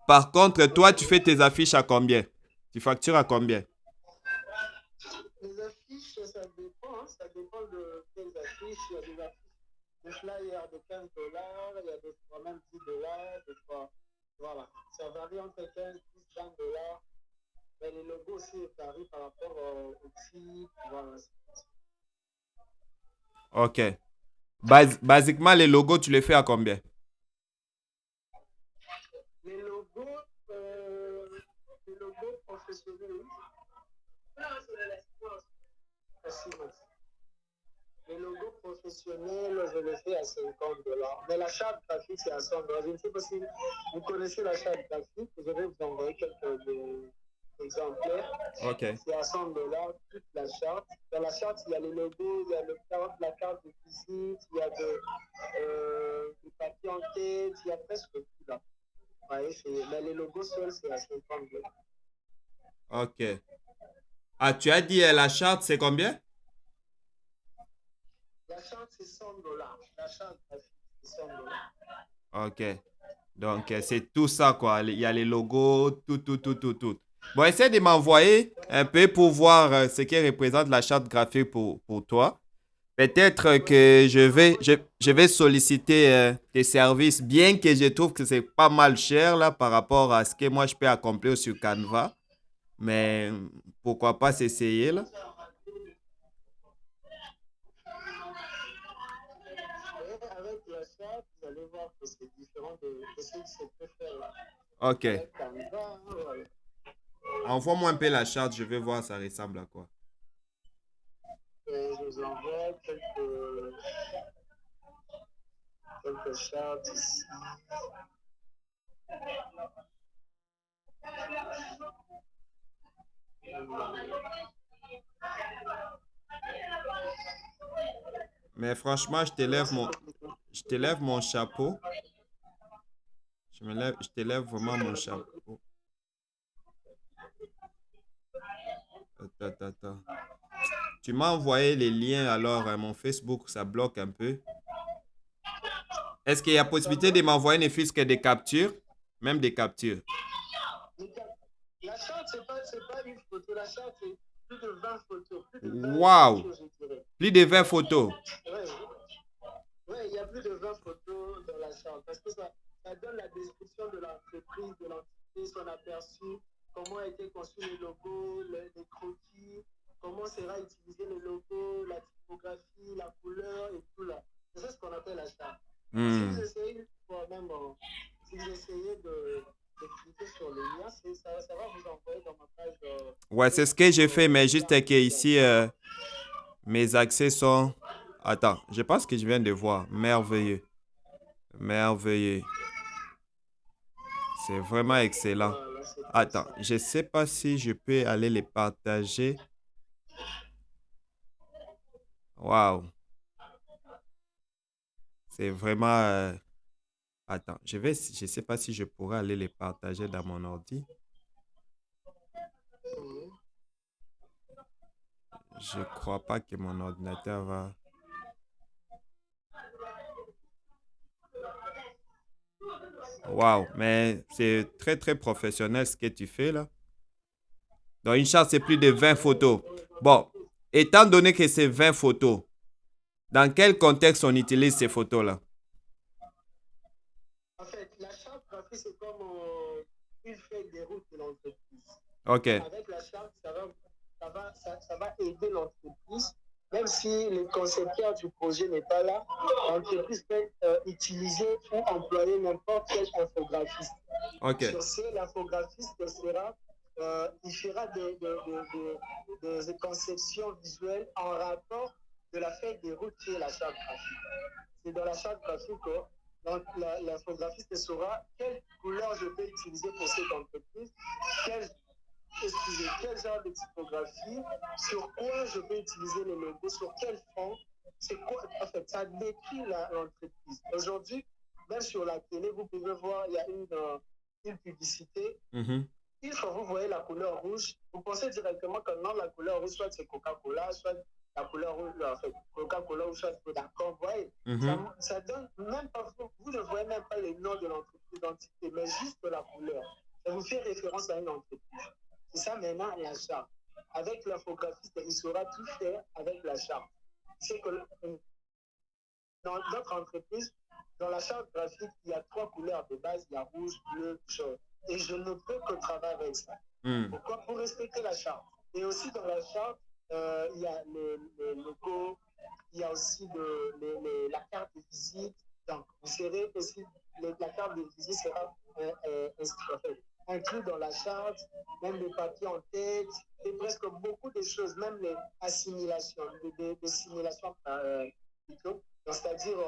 Speaker 1: Par contre, toi, tu fais tes affiches à combien? Tu factures à combien?
Speaker 2: Les affiches, ça dépend. Hein, ça dépend de quelles affiches. Il y a des affiches, des flyers de $15, il y a des fois même $10, des fois. Voilà. Ça varie entre 15 10 $20. Mais les logos aussi varient par rapport au type. Voilà.
Speaker 1: OK. Basiquement, les logos, tu les fais à combien?
Speaker 2: Les logos, les logos professionnels, oui. Facilement. Les logos professionnels, je le fais à $50. Mais la charte graphique, c'est à $100. Je ne sais pas si vous connaissez la charte graphique. Je vais vous envoyer quelques exemplaires.
Speaker 1: OK.
Speaker 2: C'est à $100, toute la charte. Dans la charte, il y a les logos, il y a la carte de visite, il y a du papier en tête, il y a presque tout là. Ouais, mais les logos seuls, c'est à $50.
Speaker 1: OK. Ah, tu as dit la charte, c'est combien?
Speaker 2: La charte, c'est $100. La charte graphique, c'est $100.
Speaker 1: OK. Donc, c'est tout ça, quoi. Il y a les logos, tout, tout, tout, tout, tout. Bon, essaie de m'envoyer un peu pour voir ce qui représente la charte graphique pour toi. Peut-être
Speaker 2: Ouais, je
Speaker 1: que
Speaker 2: vous envoie.
Speaker 1: je vais solliciter tes services, bien que je trouve que c'est pas mal cher là par rapport à ce que moi je peux accomplir sur Canva. Mais pourquoi pas s'essayer là?
Speaker 2: Et avec la charte, vous allez voir que c'est différent de ce qui se peut faire là.
Speaker 1: OK.
Speaker 2: Avec Canva, hein, voilà.
Speaker 1: Envoie-moi un peu la charte, je vais voir ça ressemble à quoi.
Speaker 2: Et je vous envoie quelques chartes ici.
Speaker 1: Mais franchement,
Speaker 2: Merci beaucoup.
Speaker 1: je te lève mon chapeau. Je te lève vraiment mon chapeau. Attends, attends, attends. Tu m'as envoyé les liens, alors mon Facebook, ça bloque un peu. Est-ce qu'il y a
Speaker 2: Ça
Speaker 1: possibilité de
Speaker 2: bloque.
Speaker 1: m'envoyer ne fût-ce que des captures? Même des captures.
Speaker 2: La charte, c'est pas une photo. La charte, c'est plus de 20 photos. Plus de 20
Speaker 1: Waouh!
Speaker 2: captures, je dirais.
Speaker 1: Plus de 20 photos.
Speaker 2: Ouais, ouais, il y a plus de 20 photos dans la charte parce que ça donne la description de l'entreprise, de l'entité, son aperçu, comment a été conçu le logo, les croquis, comment sera utilisé le logo, la typographie, la couleur et tout là. C'est ce qu'on appelle la charte. Si vous
Speaker 1: Hmm.
Speaker 2: essayez, même, si vous essayez de cliquer sur le lien, ça va vous envoyer dans ma page
Speaker 1: Ouais, c'est ce que
Speaker 2: Facebook
Speaker 1: j'ai fait, mais juste que
Speaker 2: d'entreprise.
Speaker 1: ici, mes accès sont... Attends, je pense que je viens de voir. Merveilleux. Merveilleux. C'est vraiment excellent.
Speaker 2: Voilà, c'est comme
Speaker 1: Attends,
Speaker 2: ça.
Speaker 1: je ne sais pas si je peux aller les partager. Waouh. C'est vraiment... Attends, je sais pas si je pourrais aller les partager dans mon ordi.
Speaker 2: Mhm.
Speaker 1: Je crois pas que mon ordinateur va... Waouh, mais c'est très, très professionnel ce que tu fais là. Donc, une charte, c'est plus de 20 photos. Bon, étant donné que c'est 20 photos, dans quel contexte on utilise ces photos-là?
Speaker 2: En fait, la charte graphique, c'est comme une feuille de route de l'entreprise.
Speaker 1: OK.
Speaker 2: Avec la charte, ça va aider l'entreprise. Même si le concepteur du projet n'est pas là, l'entreprise peut utiliser ou employer n'importe quel infographiste.
Speaker 1: OK.
Speaker 2: Sur ce, l'infographiste sera, il fera des conceptions visuelles en rapport de la feuille de route qui est la charte graphique. C'est dans la charte graphique que l'infographiste saura quelle couleur je peux utiliser pour cette entreprise, quelle quel genre de typographie, sur quoi je peux utiliser le logo, sur quel fond, c'est quoi, en fait, ça décrit l'entreprise. Aujourd'hui, même sur la télé, vous pouvez voir, il y a une publicité.
Speaker 1: Mhm.
Speaker 2: Une fois vous voyez la couleur rouge, vous pensez directement que non, la couleur rouge, soit c'est Coca-Cola, soit la couleur rouge, en fait, Coca-Cola ou soit d'accord, vous voyez.
Speaker 1: Mhm.
Speaker 2: Ça donne même pas, vous ne voyez même pas le nom de l'entreprise d'entité, mais juste la couleur. Ça vous fait référence à une entreprise. C'est ça maintenant la charte. Avec l'infographiste, il saura tout faire avec la charte. C'est que dans notre entreprise, dans la charte graphique, il y a 3 couleurs de base, il y a rouge, bleu, jaune. Et je ne peux que travailler avec ça. Pourquoi? Pour respecter la charte. Et aussi dans la charte, il y a le logo, il y a aussi la carte de visite. Donc, vous serez aussi, la carte de visite sera inclus dans la charte, même les papiers en tête, et presque beaucoup de choses, même les assimilations, des simulations plutôt. C'est-à-dire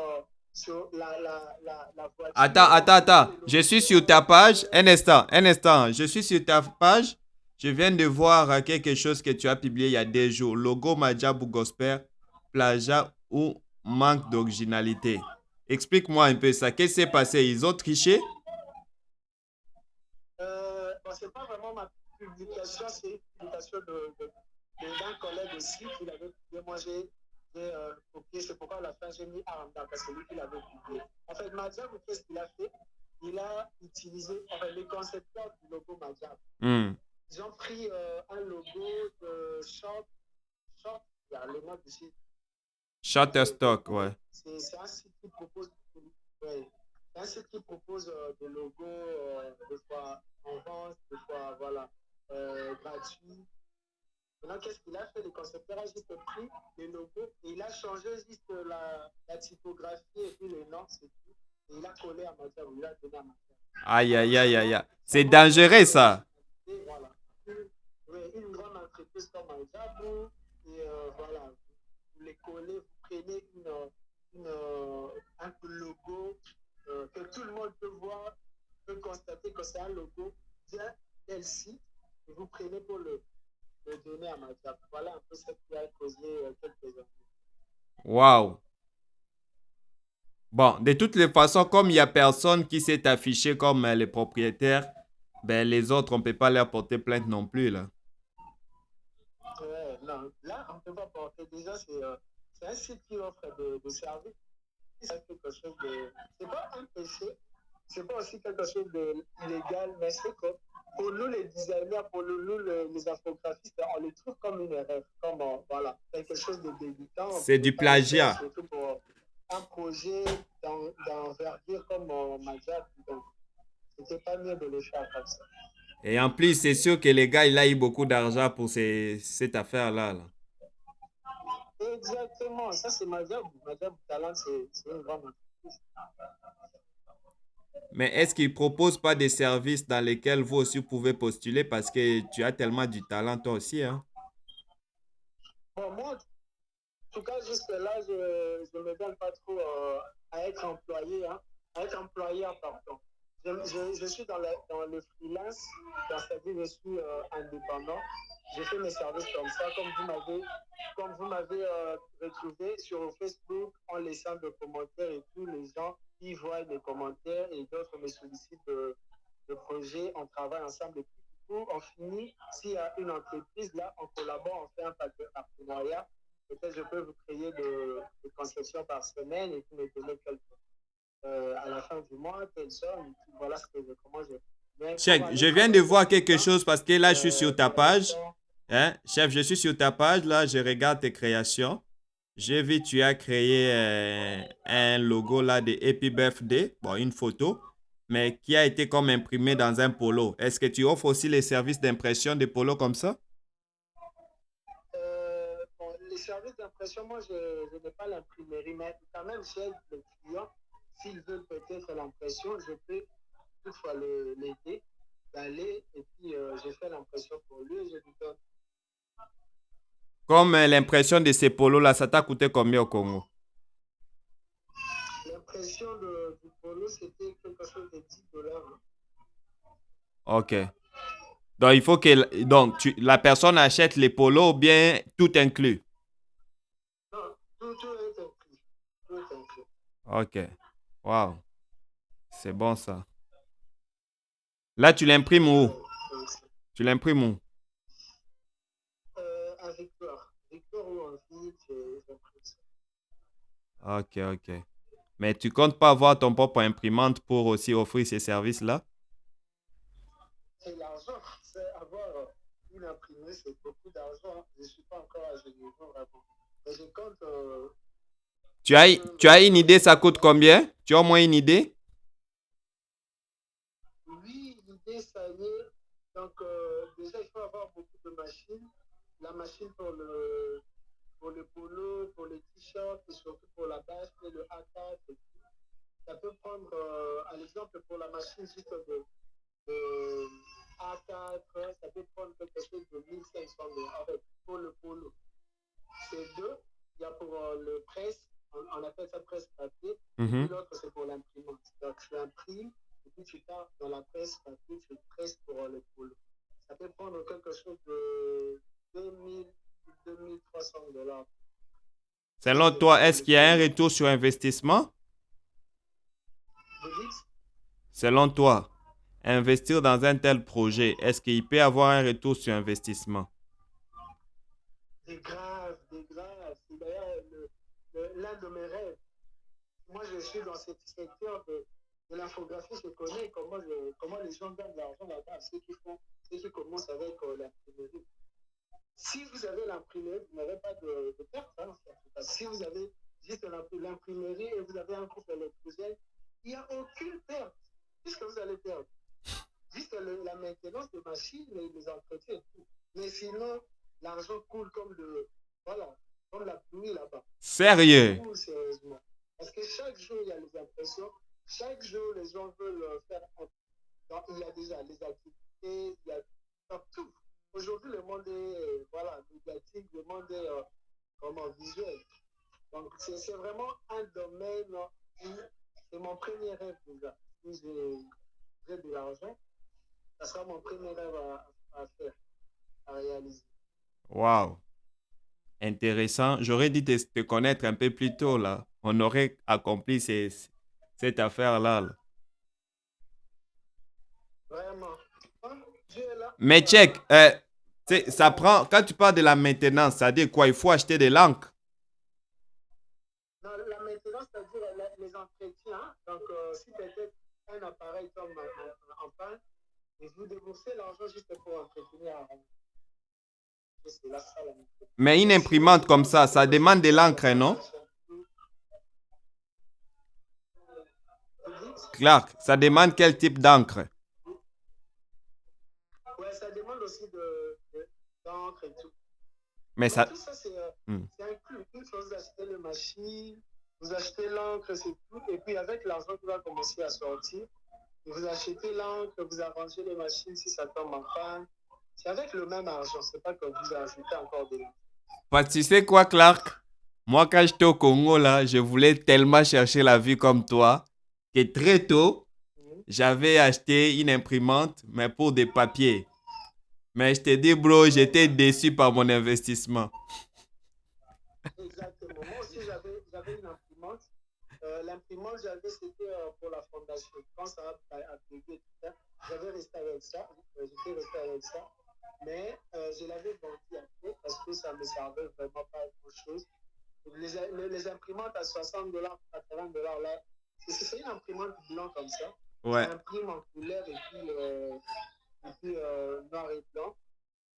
Speaker 2: sur la voiture.
Speaker 1: Attends. Je suis sur ta page. Un instant, un instant. Je suis sur ta page. Je viens de voir quelque chose que tu as publié il y a des jours. Logo Madjabou Gospel, plagiat ou manque d'originalité. Explique-moi un peu ça. Qu'est-ce qui s'est passé? Ils ont triché?
Speaker 2: Bon, c'est pas vraiment ma publication, c'est une publication d'un collègue aussi qui l'avait publié. Moi, j'ai copié, c'est pourquoi à la fin j'ai mis Aranda, parce que c'est lui qui l'avait publié. En fait, Madjab, qu'est-ce qu'il a fait? Il a utilisé, enfin, les concepteurs du logo Madjab. Ils ont pris un logo de Short, il y a le nom du site.
Speaker 1: Shutterstock, ouais.
Speaker 2: C'est un site qui propose, ouais, un site qui propose des logos, des fois en vente, des fois voilà, gratuit. Maintenant, qu'est-ce qu'il a fait? Le concepteur a juste pris les logos et il a changé juste la typographie et puis le nom, c'est tout. Et il a collé à matière, il a donné à matière.
Speaker 1: Aïe, aïe, aïe, aïe, aïe. C'est dangereux, ça.
Speaker 2: Voilà. Une grande entreprise comme Alzabou, et voilà, vous les collez, vous prenez un logo que tout le monde peut voir, peut constater que c'est un logo bien LC, et vous prenez pour le donner à Mathieu. Voilà un peu ce qui a causé quelques années.
Speaker 1: Waouh. Bon, de toutes les façons, comme il n'y a personne qui s'est affiché comme les propriétaires, ben les autres, on ne peut pas leur porter plainte non plus, là.
Speaker 2: Ouais, non, là, on ne peut pas porter. Déjà, c'est un site qui offre de services. C'est quelque chose de. C'est pas un péché, c'est pas aussi quelque chose d'illégal, mais c'est que pour nous, les designers, pour nous, les infographistes, on les trouve comme une erreur, comme voilà, quelque chose de débutant.
Speaker 1: C'est du plagiat.
Speaker 2: Surtout pour un projet d'envergure comme Majab. Donc, c'était pas mieux de le faire comme ça.
Speaker 1: Et en plus, c'est sûr que les gars, il a eu beaucoup d'argent pour cette affaire-là, là.
Speaker 2: Exactement, ça c'est Majab. Majab Talent, c'est une grande entreprise.
Speaker 1: Mais est-ce qu'il ne propose pas des services dans lesquels vous aussi pouvez postuler parce que tu as tellement du talent toi aussi, hein?
Speaker 2: Bon, moi, en tout cas, jusque-là, je ne me donne pas trop à être employé, hein, à être employeur, pardon. Je suis dans le freelance, c'est-à-dire je suis indépendant. Je fais mes services comme ça, comme vous m'avez retrouvé sur Facebook en laissant des commentaires et tous les gens qui voient des commentaires et d'autres me sollicitent de projets, on travaille ensemble et puis du coup, on finit, s'il y a une entreprise, là, on collabore, on fait un partenariat. Peut-être je peux vous créer des conceptions par semaine et puis me donner quelques à la fin du mois, telle somme, et puis voilà comment je. Mais pour
Speaker 1: Check, je
Speaker 2: aller
Speaker 1: viens de
Speaker 2: travailler
Speaker 1: voir
Speaker 2: tout
Speaker 1: quelque
Speaker 2: ça,
Speaker 1: chose parce que là, je suis sur ta
Speaker 2: pour
Speaker 1: page.
Speaker 2: l'instant,
Speaker 1: Hein? Chef, je suis sur ta page. Là, je regarde tes créations. J'ai vu tu as créé un logo là de Happy Birthday. Bon, une photo, mais qui a été comme imprimé dans un polo. Est-ce que tu offres aussi les services d'impression de polo comme ça?
Speaker 2: bon, les services d'impression, moi, je n'ai pas l'imprimerie, mais quand même, chez le client, s'il veut peut-être l'impression, je peux toutefois l'aider d'aller et puis je fais l'impression pour lui et je lui donne.
Speaker 1: Comme l'impression de ces polos là, ça t'a coûté combien au Congo?
Speaker 2: L'impression du polo, c'était quelque chose de 10 $. Hein.
Speaker 1: Ok. Donc, il faut que la personne achète les polos ou bien tout inclus.
Speaker 2: Non, tout est inclus. Tout est inclus.
Speaker 1: Ok. Wow. C'est bon ça. Là, tu l'imprimes où?
Speaker 2: Donc,
Speaker 1: Tu l'imprimes où?
Speaker 2: à Victoire. Victoire ou en ville, j'imprime ça.
Speaker 1: Ok, ok. Mais tu comptes pas avoir ton propre imprimante pour aussi offrir ces services-là?
Speaker 2: C'est l'argent. C'est avoir une imprimée, c'est beaucoup d'argent. Je ne suis pas encore à ce niveau vraiment. Mais je compte
Speaker 1: Tu
Speaker 2: un
Speaker 1: as,
Speaker 2: peu
Speaker 1: tu as
Speaker 2: mettre
Speaker 1: une idée, ça
Speaker 2: en
Speaker 1: coûte
Speaker 2: place.
Speaker 1: combien? Tu as au moins une idée?
Speaker 2: Oui, l'idée, ça y est. Donc, déjà, il faut avoir beaucoup de machines. La machine pour le polo, pour les t-shirts et surtout pour la base et le A4. Et tout. Ça peut prendre, à l'exemple, pour la machine juste de A4, ça peut prendre quelque chose de 1500 €. En fait, pour le polo, c'est deux. Il y a pour le presse, on appelle ça presse papier, et puis
Speaker 1: Mhm.
Speaker 2: l'autre, c'est pour l'imprimante. Donc, tu imprimes, et puis tu pars dans la presse papier, tu presses pour le polo. Ça peut prendre quelque chose de 2000, 2300 $. Ça,
Speaker 1: Selon
Speaker 2: c'est
Speaker 1: toi,
Speaker 2: pour
Speaker 1: est-ce
Speaker 2: le
Speaker 1: qu'il y a un
Speaker 2: polo.
Speaker 1: retour sur investissement?
Speaker 2: Vous dites,
Speaker 1: Selon toi, investir dans un tel projet, est-ce qu'il peut avoir un retour sur investissement?
Speaker 2: des graves, des graves. C'est d'ailleurs l'un de mes rêves. Moi, je suis dans ce secteur de l'infographie, je connais comment les gens gagnent de l'argent là-bas, ceux qui commencent avec l'imprimerie. Si vous avez l'imprimerie, vous n'avez pas de perte. Hein, si vous avez juste l'imprimerie et vous avez un groupe électrogène, il n'y a aucune perte. Puisque vous allez perdre. Juste la maintenance des machines, les entretiens et tout. Mais sinon, l'argent coule voilà, comme la pluie là-bas. Ça
Speaker 1: Sérieux?
Speaker 2: coule sérieusement. Parce que chaque jour, il y a les impressions. Chaque jour, les gens veulent faire. Donc, il y a déjà les activités, il y a tout. Aujourd'hui, le monde est voilà, médiatique, le monde est comment, visuel. Donc, c'est vraiment un domaine. C'est mon premier rêve déjà. Si j'ai de l'argent, ça sera mon premier rêve à faire, à réaliser.
Speaker 1: Wow. Intéressant. J'aurais dit te connaître un peu plus tôt, là. On aurait accompli cette affaire-là, là.
Speaker 2: Vraiment. Hein, Dieu est là.
Speaker 1: Mais check, tu sais, ça prend, quand tu parles de la maintenance, ça veut dire quoi? Il faut acheter de l'encre.
Speaker 2: Dans la maintenance, c'est-à-dire les entretiens. Hein. Donc, si peut-être un appareil tombe en panne, et vous déboursez l'argent juste pour entretenir un c'est la salle à maintenance.
Speaker 1: Mais une
Speaker 2: Mais sinon,
Speaker 1: imprimante comme ça
Speaker 2: quelque chose
Speaker 1: demande de
Speaker 2: qui
Speaker 1: l'encre,
Speaker 2: ça
Speaker 1: non?
Speaker 2: marche. Vous dites,
Speaker 1: Clark, ça demande quel type d'encre?
Speaker 2: ouais, ça demande aussi d'encre et tout.
Speaker 1: Mais
Speaker 2: Mais
Speaker 1: ça...
Speaker 2: tout ça,
Speaker 1: Hmm.
Speaker 2: c'est inclus. Une fois vous achetez les machines, vous achetez l'encre, c'est tout. Et puis, avec l'argent qui va commencer à sortir, vous achetez l'encre, vous arrangez les machines si ça tombe en panne. C'est avec le même argent, c'est pas que vous ajoutez encore de l'encre.
Speaker 1: Parce que tu sais quoi, Clark? Moi, quand j'étais au Congo, là, je voulais tellement chercher la vie comme toi que très tôt,
Speaker 2: Mhm.
Speaker 1: j'avais acheté une imprimante, mais pour des papiers. Mais je te dis, bro, j'étais déçu par mon investissement.
Speaker 2: Exactement. Moi aussi, j'avais une imprimante. L'imprimante, c'était pour la fondation. Quand ça a bugué, tout ça, j'avais resté avec ça. J'étais resté avec ça. Mais je l'avais vendu après parce que ça ne me servait vraiment pas à grand chose. Les imprimantes à 60 $, 80 $, là, C'est une imprimante blanc comme ça. Ça
Speaker 1: Ouais.
Speaker 2: imprime en couleur et puis noir et blanc.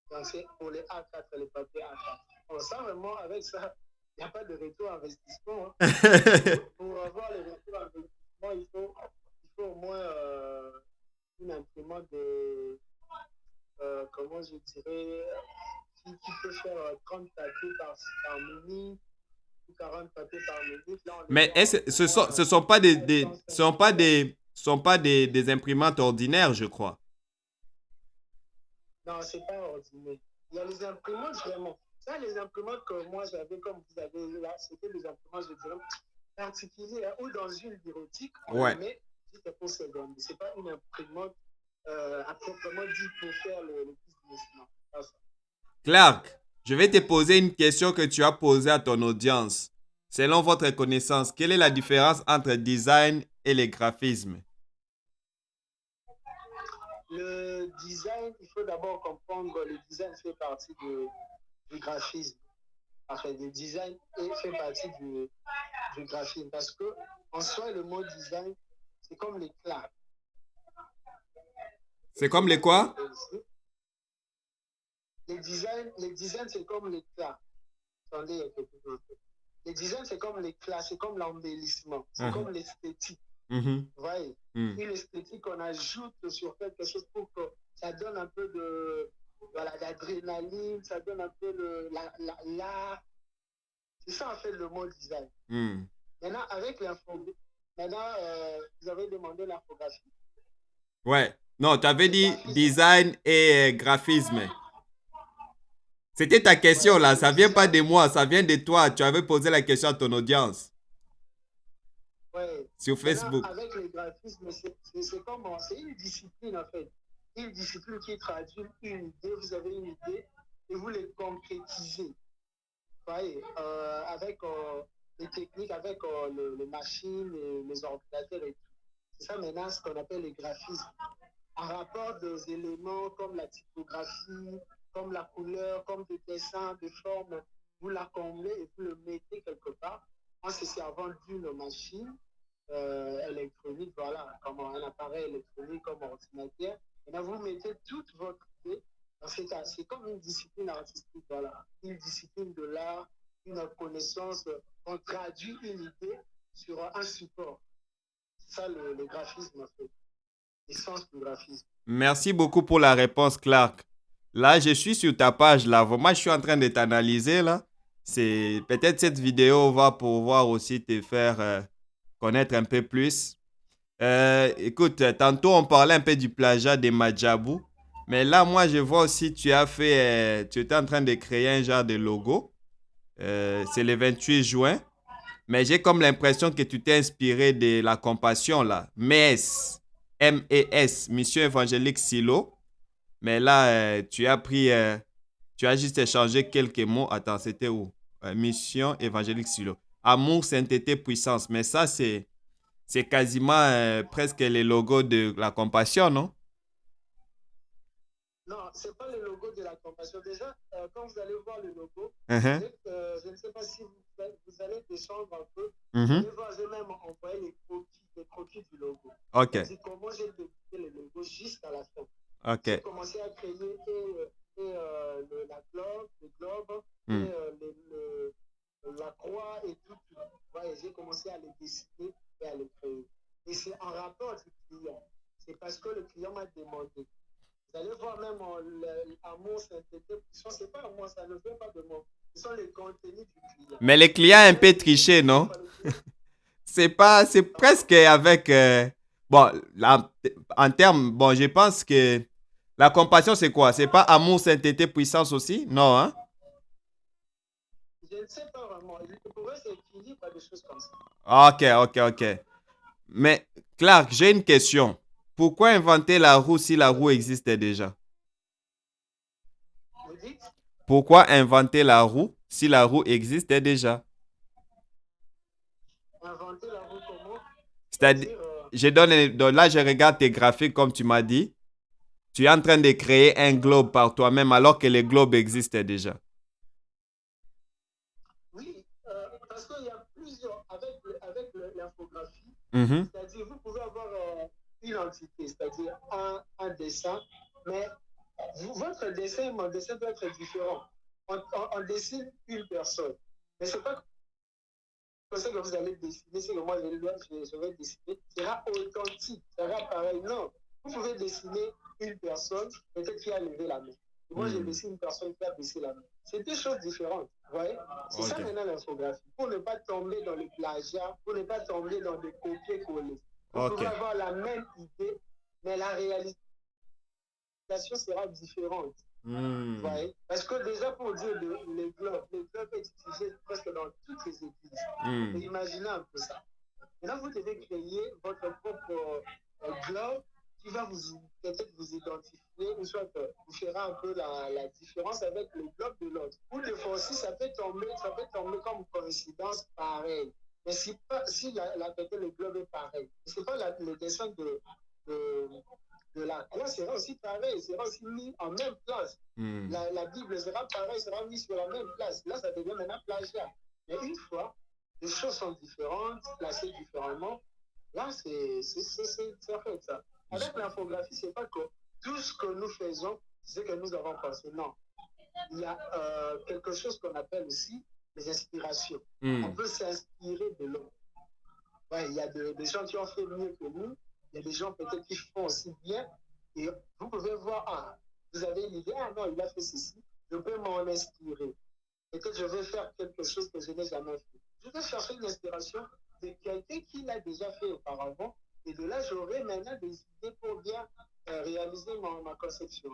Speaker 2: Donc, c'est pour les A4, les papiers A4. On sent vraiment, avec ça, il n'y a pas de retour investissement. Hein. Pour avoir le retour investissement, il faut au moins une imprimante de, comment je dirais, qui peut faire 30 papiers par minute ou 40 papiers par minute. Là, on est
Speaker 1: Mais
Speaker 2: dans au moins
Speaker 1: ce sont pas
Speaker 2: $750.
Speaker 1: des imprimantes ordinaires, je crois.
Speaker 2: Non, c'est pas ordinaire. Il y a les imprimantes vraiment. Ça, les imprimantes que moi j'avais, comme vous avez là, c'était les imprimantes, je dirais, particulières, hein, ou dans une bureautique, on les
Speaker 1: Ouais.
Speaker 2: met juste pour secondes. Ce n'est pas une imprimante à proprement dit pour faire le business. Non, pas ça.
Speaker 1: Clark, je vais te poser une question que tu as posée à ton audience. Selon votre connaissance, quelle est la différence entre design et le graphisme?
Speaker 2: Le design, il faut d'abord comprendre, le design fait partie du graphisme. Enfin, le design fait partie du graphisme parce que, en soi, le mot design, c'est comme l'éclat.
Speaker 1: C'est comme les quoi?
Speaker 2: Les designs c'est comme l'éclat. Attendez, il y a quelque chose. Les designs, c'est comme l'éclat, c'est comme l'embellissement, c'est comme l'esthétique.
Speaker 1: Mhm.
Speaker 2: Vous voyez? Et l'esthétique, on ajoute sur quelque chose pour que ça donne un peu de, voilà, d'adrénaline, ça donne un peu la. C'est ça, en fait, le mot design. Maintenant, avec l'infographie, vous avez demandé l'infographie.
Speaker 1: Ouais. Non, tu avais
Speaker 2: C'est
Speaker 1: dit
Speaker 2: graphisme.
Speaker 1: design et graphisme. C'était ta question
Speaker 2: Ouais,
Speaker 1: là,
Speaker 2: le
Speaker 1: ça vient pas
Speaker 2: design,
Speaker 1: de moi, ça vient de toi. Tu avais posé la question à ton audience
Speaker 2: ouais.
Speaker 1: sur
Speaker 2: Maintenant,
Speaker 1: Facebook.
Speaker 2: avec les graphismes, c'est comment? C'est une discipline, en fait. Une discipline qui traduit une idée. Vous avez une idée et vous les concrétisez. Vous voyez, avec les techniques, avec les machines, les ordinateurs et tout. C'est ça maintenant ce qu'on appelle les graphismes. En rapport des éléments comme la typographie, comme la couleur, comme des dessins, des formes, vous la comblez et vous le mettez quelque part en se servant d'une machine électronique, voilà, comme un appareil électronique, comme ordinateur. Et là, vous mettez toute votre idée. C'est comme une discipline artistique, voilà, une discipline de l'art, une connaissance. On traduit une idée sur un support. C'est ça le graphisme, en fait, l'essence du graphisme.
Speaker 1: Merci beaucoup pour la réponse, Clark. Là, je suis sur ta page là. Moi, je suis en train de t'analyser là. C'est peut-être cette vidéo va pouvoir aussi te faire connaître un peu plus. Écoute, tantôt on parlait un peu du plagiat des Majabou, mais là, moi, je vois aussi tu as fait, tu étais en train de créer un genre de logo. C'est le 28 juin, mais j'ai comme l'impression que tu t'es inspiré de la compassion là. MES, MES, Mission Évangélique Silo. Mais là, tu as pris, tu as juste échangé quelques mots. Attends, c'était où? Mission Évangélique Silo. Amour, sainteté, puissance. Mais ça, c'est quasiment presque les logos de la compassion, non?
Speaker 2: Non, ce n'est pas le logo de la compassion. Déjà, quand vous allez voir le logo,
Speaker 1: Mhm.
Speaker 2: je ne sais pas si vous allez descendre un peu. Vous
Speaker 1: Mhm.
Speaker 2: allez voir, j'ai même envoyé les croquis du logo.
Speaker 1: OK.
Speaker 2: C'est-à-dire comment j'ai débuté le logo jusqu'à la fin. J'ai
Speaker 1: OK.
Speaker 2: commencé à créer le globe, et
Speaker 1: Hmm.
Speaker 2: la croix et tout. Ouais, j'ai commencé à les dessiner et à les créer. Et c'est en rapport du client. C'est parce que le client m'a demandé. Vous allez voir même l'amour, sainteté, puissance, c'est pas moi, ça ne vient pas de moi. Ce sont les contenus du client.
Speaker 1: Mais les clients ont un peu triché, non? C'est pas, c'est
Speaker 2: Pardon?
Speaker 1: presque avec, bon, en termes, bon, je pense que la compassion, c'est quoi? C'est pas amour, sainteté, puissance aussi? Non, hein?
Speaker 2: Je ne sais pas vraiment. Pour eux, c'est équilibre, des choses comme ça.
Speaker 1: OK, OK, OK. Mais Clark, j'ai une question. Pourquoi inventer la roue si la roue existait déjà?
Speaker 2: Vous dites,
Speaker 1: Pourquoi inventer la roue si la roue existait déjà?
Speaker 2: inventer la roue comment?
Speaker 1: C'est-à-dire,
Speaker 2: C'est-à-dire,
Speaker 1: donc là, je regarde tes graphiques comme tu m'as dit. Tu es en train de créer un globe par toi-même alors que le globe existait déjà.
Speaker 2: oui, parce qu'il y a plusieurs, avec l'infographie,
Speaker 1: Mhm.
Speaker 2: C'est-à-dire, vous pouvez avoir une entité, c'est-à-dire un dessin, mais votre dessin et mon dessin doit être différent. On dessine une personne, mais c'est pas comme ça que vous allez dessiner, c'est que moi je vais dessiner, sera authentique, sera pareil. Non, vous pouvez dessiner une personne, peut-être qui a levé la main. Et moi, je
Speaker 1: Hmm.
Speaker 2: dessine une personne qui a baissé la main. C'est deux choses différentes. Vous voyez? C'est ça
Speaker 1: OK.
Speaker 2: maintenant l'infographie. Pour ne pas tomber dans le plagiat, pour ne pas tomber dans des copier-coller. Vous pouvez
Speaker 1: OK.
Speaker 2: avoir la même idée, mais la réalisation sera différente. Vous
Speaker 1: Hmm.
Speaker 2: voyez? Parce que déjà, pour dire les globes est utilisé presque dans toutes les églises. Et
Speaker 1: Hmm.
Speaker 2: imaginez un peu ça. Maintenant, vous devez créer votre propre globe qui va peut-être vous identifier ou soit vous fera un peu la différence avec le globe de l'autre. Ou des fois aussi, ça peut tomber comme coïncidence pareille. Mais si peut-être le globe est pareil, c'est pas le dessin de, de la croix sera aussi pareil, sera aussi mis en même place.
Speaker 1: Hmm.
Speaker 2: La Bible sera pareille, sera mise sur la même place. Là, ça devient maintenant plagiat. Mais une fois, les choses sont différentes, placées différemment. Là, c'est fait ça. Avec l'infographie, c'est pas que tout ce que nous faisons, c'est ce que nous avons pensé. Non. Il y a quelque chose qu'on appelle aussi les inspirations. On
Speaker 1: Hmm.
Speaker 2: peut s'inspirer de l'autre. Ouais, il y a des gens qui ont fait mieux que nous. Il y a des gens peut-être qui font aussi bien. Et vous pouvez voir, ah, vous avez l'idée, ah non, il a fait ceci. Je peux m'en inspirer. Peut-être je vais faire quelque chose que je n'ai jamais fait. Je vais chercher une inspiration de quelqu'un qui l'a déjà fait auparavant. Et de là, j'aurai maintenant des idées pour bien réaliser ma conception.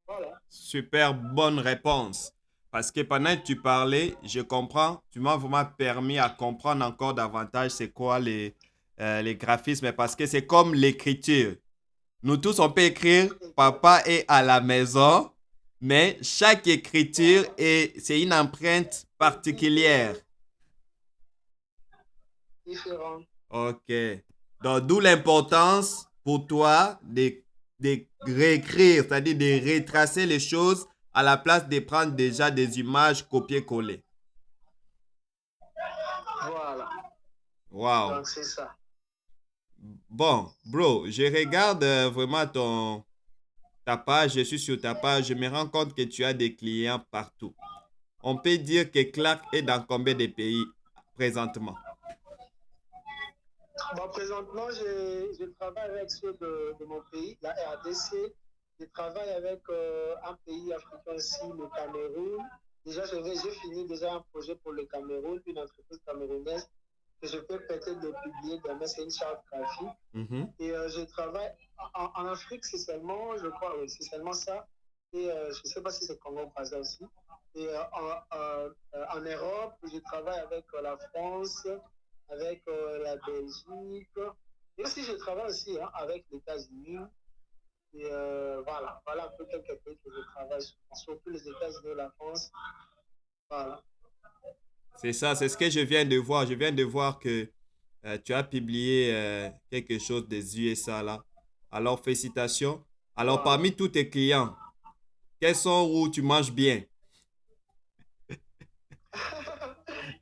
Speaker 2: Voilà.
Speaker 1: Super bonne réponse. Parce que pendant que tu parlais, je comprends, tu m'as vraiment permis à comprendre encore davantage c'est quoi les graphismes. Parce que c'est comme l'écriture. Nous tous, on peut écrire papa est à la maison, mais chaque écriture c'est une empreinte particulière.
Speaker 2: Différent.
Speaker 1: OK. Donc, d'où l'importance pour toi de réécrire, c'est-à-dire de retracer les choses à la place de prendre déjà des images copier-coller.
Speaker 2: Voilà.
Speaker 1: Wow.
Speaker 2: Donc, c'est ça.
Speaker 1: Bon, bro, je regarde vraiment ta page, je suis sur ta page, je me rends compte que tu as des clients partout. On peut dire que Clark est dans combien de pays présentement?
Speaker 2: Bon, présentement, je travaille avec ceux de mon pays, la RDC. Je travaille avec un pays africain aussi, le Cameroun. Déjà, j'ai fini déjà un projet pour le Cameroun, une entreprise camerounaise que je peux peut-être le publier demain, c'est une charte graphique.
Speaker 1: Mhm.
Speaker 2: Et je travaille en Afrique, c'est seulement, je crois, oui, c'est seulement ça. Et je ne sais pas si c'est Congo Brazza aussi. Et en Europe, je travaille avec la France, avec la Belgique. Et aussi, je travaille aussi hein, avec les États-Unis. Et voilà un peu quelques pays que je travaille, surtout les États-Unis et la France. Voilà.
Speaker 1: C'est ça, c'est ce que je viens de voir. Je viens de voir que tu as publié quelque chose des USA là. Alors, félicitations. Alors,
Speaker 2: Voilà.
Speaker 1: parmi tous tes clients, quels sont où tu manges bien?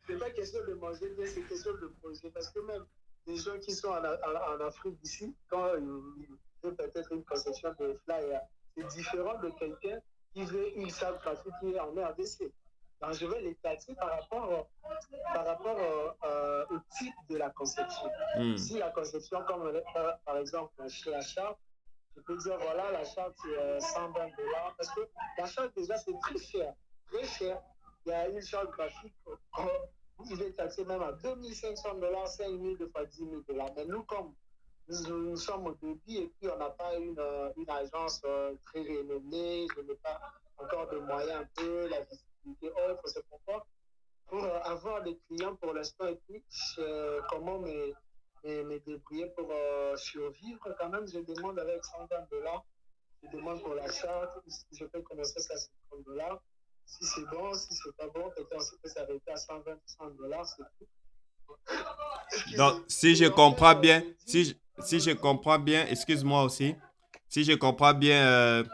Speaker 2: C'est pas question de manger bien, c'est question de projet. Parce que même les gens qui sont en Afrique d'ici, quand ils veulent peut-être une conception de flyer, c'est différent de quelqu'un qui veut une salle graphique qui est en RDC. Donc, je vais les taxer par rapport au type de la conception.
Speaker 1: Hmm.
Speaker 2: Si la conception, comme par exemple chez la charte, je peux dire voilà, la charte c'est 120 $. Parce que la charte déjà c'est très cher. Très cher. Il y a une charte graphique, il est taxé même à 2500 $, 5000 de fois 10 000 $. Mais nous, comme nous sommes au début et puis on n'a pas une agence très renommée, je n'ai pas encore de moyens un peu, la visibilité autre, c'est pourquoi pour avoir des clients pour l'instant et puis comment me débrouiller pour survivre quand même, je demande avec 120 $. Je demande pour la charte, si je peux commencer ça à 50 $. Si c'est bon, si c'est pas bon, peut-être on peut s'arrêter à 120, 100 $, c'est tout.
Speaker 1: Donc,
Speaker 2: Excusez.
Speaker 1: si je
Speaker 2: Et en fait,
Speaker 1: comprends bien,
Speaker 2: je dis,
Speaker 1: si je comprends bien, excuse-moi aussi, si je comprends bien,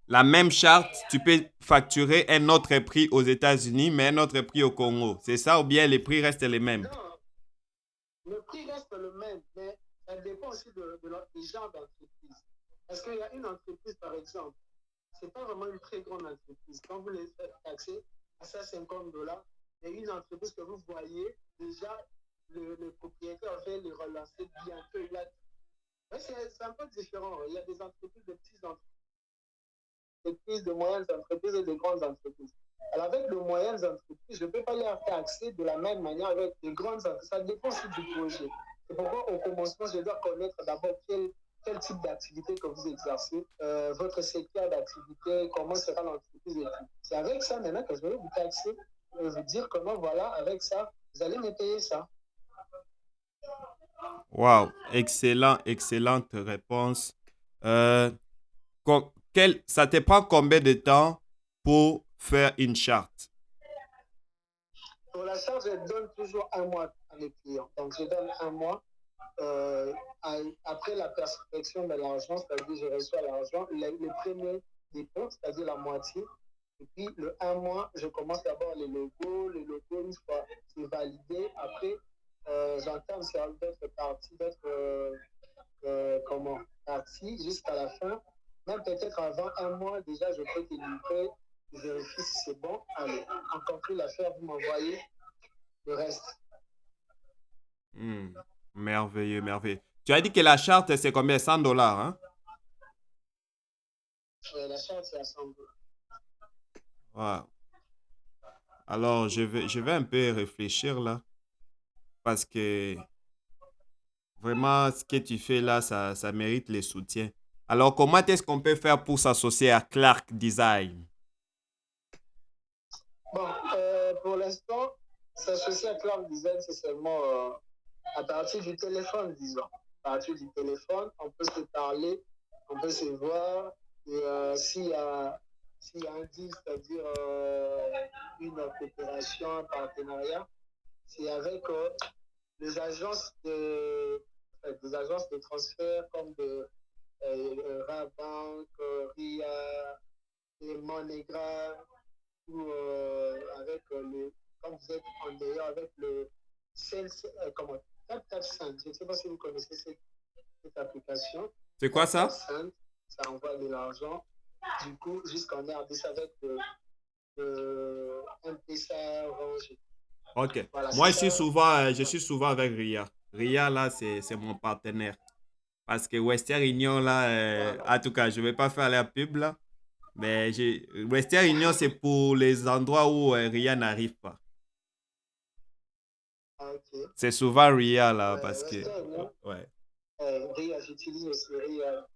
Speaker 1: la même charte, tu peux facturer un autre prix aux États-Unis, mais un autre prix au Congo. C'est ça ou bien les prix restent les mêmes?
Speaker 2: non, le prix reste le même, mais ça dépend aussi des genres d'entreprise. Parce qu'il y a une entreprise, par exemple, ce n'est pas vraiment une très grande entreprise. Quand vous les faites taxer à 150 $, il y a une entreprise que vous voyez, déjà, le propriétaire va les relancer bientôt. C'est un peu différent. Il y a des entreprises, de petites entreprises, de moyennes entreprises et de grandes entreprises. Alors, avec de moyennes entreprises, je ne peux pas les taxer de la même manière avec de grandes entreprises. Ça dépend aussi du projet. C'est pourquoi, au commencement, je dois connaître d'abord quel type d'activité que vous exercez, votre secteur d'activité, comment sera l'entreprise et tout. C'est avec ça maintenant que je vais vous taxer, vous dire comment, voilà, avec ça, vous allez me payer ça.
Speaker 1: Wow, excellente réponse. Euh, ça te prend combien de temps pour faire une charte?
Speaker 2: Pour la charte, je donne toujours un mois à mes clients. Donc, je donne un mois. Euh, Après la perspection de l'argent, c'est-à-dire je reçois l'argent, le premier dépôt, c'est-à-dire la moitié. Et puis, le un mois, je commence d'abord les logos. Les logos, une fois c'est validé, après, j'entame sur d'autres parties, parties jusqu'à la fin. Même peut-être avant un mois, déjà, je peux te livrer, je vérifie si c'est bon. Allez, en conclut l'affaire, vous m'envoyez le reste.
Speaker 1: Merveilleux, merveilleux. Tu as dit que la charte, c'est combien? 100 $, hein?
Speaker 2: La charte, c'est à 100 $.
Speaker 1: Wow. Alors, je vais un peu réfléchir là, parce que vraiment, ce que tu fais là, ça mérite les soutiens. Alors, comment est-ce qu'on peut faire pour s'associer à Clark Design?
Speaker 2: Bon, pour l'instant, s'associer à Clark Design, c'est seulement à partir du téléphone, disons. À partir du téléphone, on peut se parler, on peut se voir. Et s'il y a un deal, c'est-à-dire une coopération, un partenariat, c'est avec des agences de transfert comme Rabank, RIA, et MoneyGram, ou avec quand vous êtes en dehors avec le Sales, comment, TapTapSend. Je ne sais pas si vous connaissez cette application.
Speaker 1: C'est quoi ça?
Speaker 2: TapTapSend, ça envoie de l'argent. Du coup, jusqu'en RDC avec le M-Pesa Orange.
Speaker 1: Ok.
Speaker 2: Voilà,
Speaker 1: Moi,
Speaker 2: c'est ça.
Speaker 1: je suis souvent avec Ria. Ria, là, c'est mon partenaire. Parce que Western Union, là,
Speaker 2: Voilà.
Speaker 1: en tout cas, je ne vais pas faire la pub, là. Mais Western Union, c'est pour les endroits où Ria n'arrive pas.
Speaker 2: Ah, ok.
Speaker 1: C'est souvent Ria, là,
Speaker 2: Ouais,
Speaker 1: parce que...
Speaker 2: Western Union.
Speaker 1: Ouais.
Speaker 2: RIA, j'utilise aussi RIA.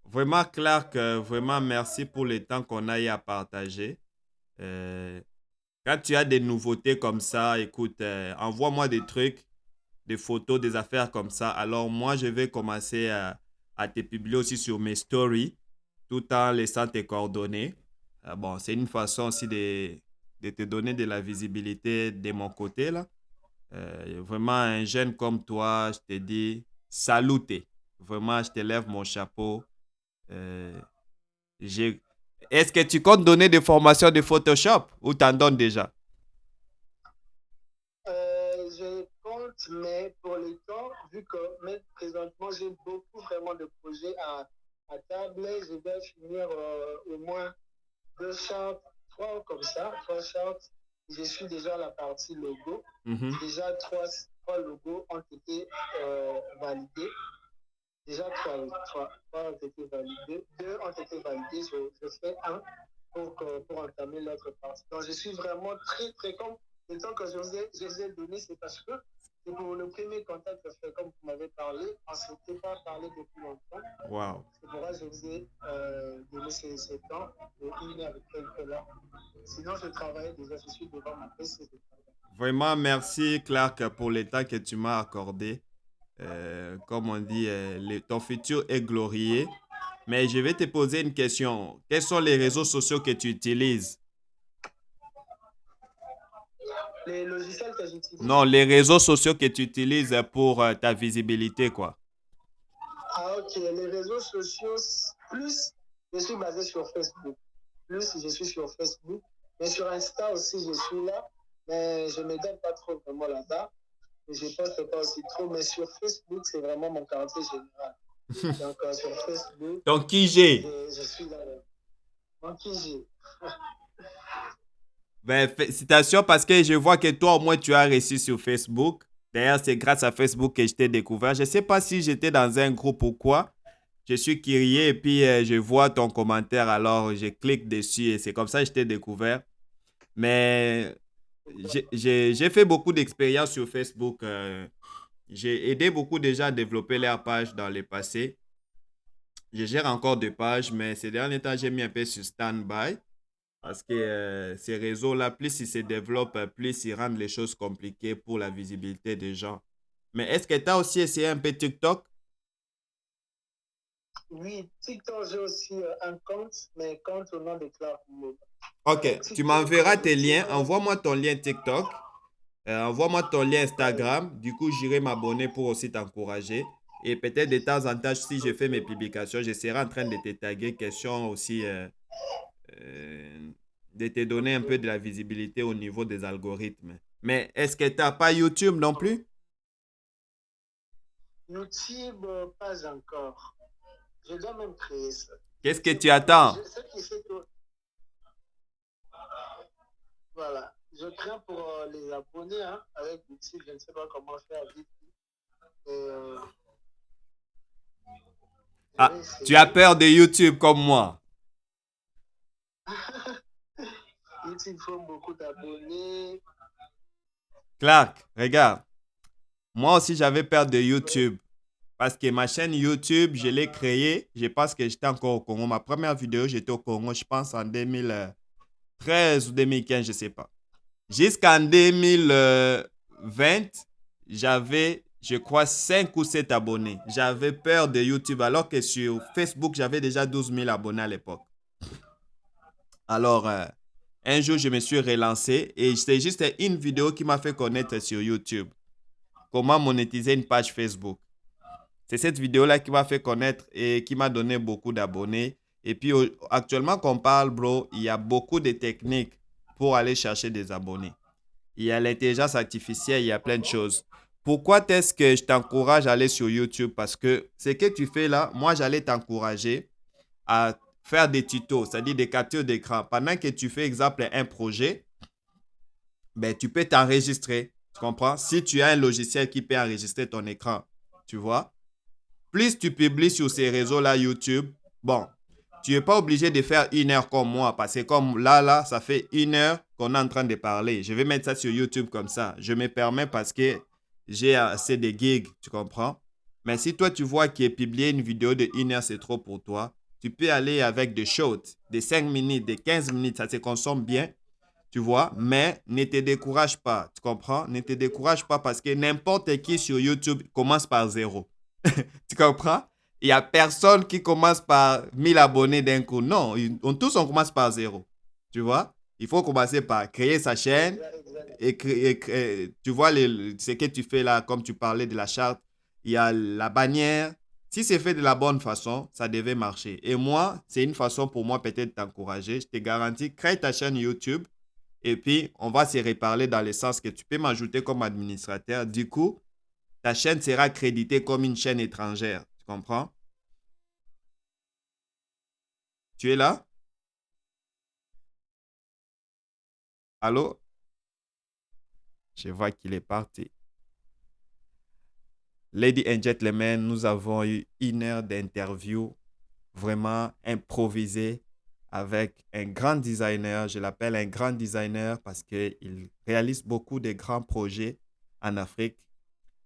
Speaker 1: Vraiment, Clark, vraiment, merci pour le temps qu'on a eu à partager. Euh, Quand tu as des nouveautés comme ça, écoute, envoie-moi des trucs, des photos, des affaires comme ça. Alors moi, je vais commencer à te publier aussi sur mes stories, tout en laissant tes coordonnées. Bon, c'est une façon aussi de te donner de la visibilité de mon côté, là. Vraiment, un jeune comme toi, je te dis, saluté. Vraiment, je te lève mon chapeau. Euh, j'ai- Est-ce que tu comptes donner des formations de Photoshop ou t'en donnes déjà?
Speaker 2: Je compte, mais pour le temps, vu que même présentement, j'ai beaucoup vraiment de projets à table, je vais finir au moins 2 charts, trois charts. Je suis déjà à la partie logo.
Speaker 1: Mhm.
Speaker 2: Déjà, trois logos ont été validés. Déjà, trois ont été validés. Deux ont été validés. Je fais un pour entamer l'autre partie. Donc, je suis vraiment très, très comme le temps que je vous ai donné, c'est parce que c'est pour le premier contact que je fais, comme vous m'avez parlé. On ne s'était pas parlé depuis longtemps.
Speaker 1: Wow.
Speaker 2: C'est pour ça que je vous ai donné ce temps de 1 heure et quelques là. Sinon, je travaillais déjà, je suis devant mon PC.
Speaker 1: Vraiment, merci Clark pour le temps que tu m'as accordé. Comme on dit, ton futur est glorieux. Mais je vais te poser une question. Quels sont les réseaux sociaux que tu utilises?
Speaker 2: Les logiciels que j'utilise.
Speaker 1: Non, les réseaux sociaux que tu utilises pour ta visibilité, quoi.
Speaker 2: Ah, ok. Les réseaux sociaux, plus je suis basé sur Facebook. Plus je suis sur Facebook. Mais sur Insta aussi, je suis là. mais je ne me donne pas trop vraiment là-bas. Et je ne poste pas aussi trop, mais sur Facebook, c'est vraiment mon quartier général. Donc, sur Facebook,
Speaker 1: Ton QG.
Speaker 2: je suis dans mon QG.
Speaker 1: Ben, félicitations parce que je vois que toi, au moins, tu as réussi sur Facebook. D'ailleurs, c'est grâce à Facebook que je t'ai découvert. Je ne sais pas si j'étais dans un groupe ou quoi. Je suis curieux et puis je vois ton commentaire. Alors, je clique dessus et c'est comme ça que je t'ai découvert. Mais j'ai fait beaucoup d'expériences sur Facebook. J'ai aidé beaucoup de gens à développer leur page dans le passé. Je gère encore des pages, mais ces derniers temps, j'ai mis un peu sur stand-by. Parce que ces réseaux-là, plus ils se développent, plus ils rendent les choses compliquées pour la visibilité des gens. Mais est-ce que tu as aussi essayé un peu TikTok?
Speaker 2: Oui, TikTok, j'ai aussi un compte, mais compte au nom de Clark Mood.
Speaker 1: Ok, tu
Speaker 2: TikTok,
Speaker 1: m'enverras tes
Speaker 2: c'est
Speaker 1: liens.
Speaker 2: un...
Speaker 1: Envoie-moi ton lien TikTok. Envoie-moi ton lien Instagram. Du coup, j'irai m'abonner pour aussi t'encourager. Et peut-être de temps en temps, si je fais mes publications, je serai en train de te taguer question aussi euh, de te donner un peu
Speaker 2: Ok.
Speaker 1: de la visibilité au niveau des algorithmes. Mais est-ce que tu n'as pas YouTube non plus?
Speaker 2: YouTube, pas encore. Je dois même créer ça. Je
Speaker 1: Qu'est-ce
Speaker 2: ne
Speaker 1: que
Speaker 2: sais
Speaker 1: tu
Speaker 2: pas, mais
Speaker 1: attends?
Speaker 2: je sais qu'il sait que... Voilà. Je crains pour les abonnés hein, avec YouTube. Je ne sais pas comment faire vite. Et, je vais
Speaker 1: Ah, tu as
Speaker 2: essayer.
Speaker 1: peur de YouTube comme moi.
Speaker 2: YouTube faut beaucoup d'abonnés.
Speaker 1: Clark, regarde. Moi aussi, j'avais peur de YouTube. Parce que ma chaîne YouTube, je l'ai créée. Je pense que j'étais encore au Congo. Ma première vidéo, j'étais au Congo, je pense en 2013 ou 2015, je ne sais pas. Jusqu'en 2020, j'avais, je crois, 5 ou 7 abonnés. J'avais peur de YouTube, alors que sur Facebook, j'avais déjà 12 000 abonnés à l'époque. Alors, un jour, je me suis relancé et c'est juste une vidéo qui m'a fait connaître sur YouTube. Comment monétiser une page Facebook. C'est cette vidéo-là qui m'a fait connaître et qui m'a donné beaucoup d'abonnés. Et puis, actuellement qu'on parle, bro, il y a beaucoup de techniques pour aller chercher des abonnés. Il y a l'intelligence artificielle, il y a plein de choses. Pourquoi est-ce que je t'encourage à aller sur YouTube? Parce que ce que tu fais là, moi, j'allais t'encourager à faire des tutos, c'est-à-dire des captures d'écran. Pendant que tu fais, exemple, un projet, ben, tu peux t'enregistrer. Tu comprends? Si tu as un logiciel qui peut enregistrer ton écran, tu vois? Plus tu publies sur ces réseaux-là, YouTube, bon, tu n'es pas obligé de faire 1 heure comme moi, parce que comme là, ça fait 1 heure qu'on est en train de parler. Je vais mettre ça sur YouTube comme ça. Je me permets parce que j'ai assez de gigs, tu comprends? Mais si toi, tu vois que publier une vidéo de 1 heure, c'est trop pour toi, tu peux aller avec des shorts, de 5 minutes, de 15 minutes, ça se consomme bien, tu vois, mais ne te décourage pas, tu comprends? Ne te décourage pas parce que n'importe qui sur YouTube commence par zéro. Tu comprends? Il n'y a personne qui commence par 1 000 abonnés d'un coup. Non, tous on commence par zéro. Tu vois? Il faut commencer par créer sa chaîne
Speaker 2: Exact, exact.
Speaker 1: et tu vois ce que tu fais là, comme tu parlais de la charte, il y a la bannière. Si c'est fait de la bonne façon, ça devait marcher. Et moi, c'est une façon pour moi peut-être d'encourager. Je te garantis, crée ta chaîne YouTube et puis on va se reparler dans le sens que tu peux m'ajouter comme administrateur. Du coup, ta chaîne sera créditée comme une chaîne étrangère. Tu comprends? Tu es là? Allô? Je vois qu'il est parti. Lady and gentlemen, nous avons eu 1 heure d'interview vraiment improvisée avec un grand designer. Je l'appelle un grand designer parce qu'il réalise beaucoup de grands projets en Afrique.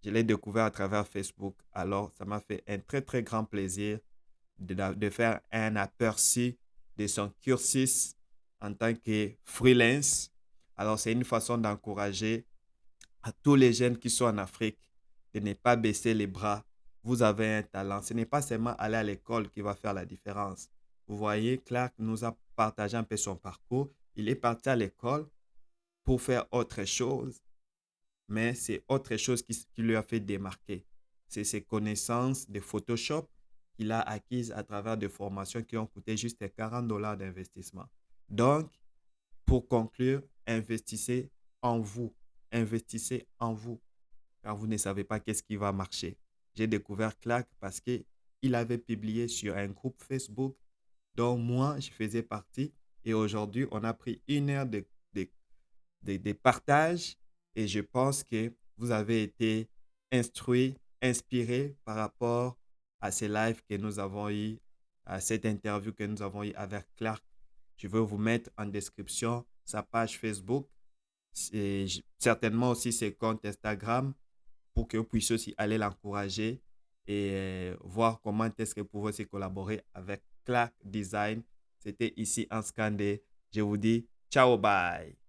Speaker 1: Je l'ai découvert à travers Facebook. Alors, ça m'a fait un très, très grand plaisir de faire un aperçu de son cursus en tant que freelance. Alors, c'est une façon d'encourager à tous les jeunes qui sont en Afrique de ne pas baisser les bras. Vous avez un talent. Ce n'est pas seulement aller à l'école qui va faire la différence. Vous voyez, Clark nous a partagé un peu son parcours. Il est parti à l'école pour faire autre chose, mais c'est autre chose qui lui a fait démarquer. C'est ses connaissances de Photoshop qu'il a acquises à travers des formations qui ont coûté juste $40 d'investissement. Donc, pour conclure, investissez en vous. Investissez en vous, car vous ne savez pas qu'est-ce qui va marcher. J'ai découvert Clark parce qu'il avait publié sur un groupe Facebook dont moi, je faisais partie. Et aujourd'hui, on a pris 1 heure de partage et je pense que vous avez été instruit, inspiré par rapport à ces lives que nous avons eu, à cette interview que nous avons eu avec Clark. Je vais vous mettre en description sa page Facebook et certainement aussi ses comptes Instagram pour que vous puissiez aussi aller l'encourager et voir comment est-ce que vous pouvez aussi collaborer avec Clark Design. C'était ici en Scandé. Je vous dis ciao, bye.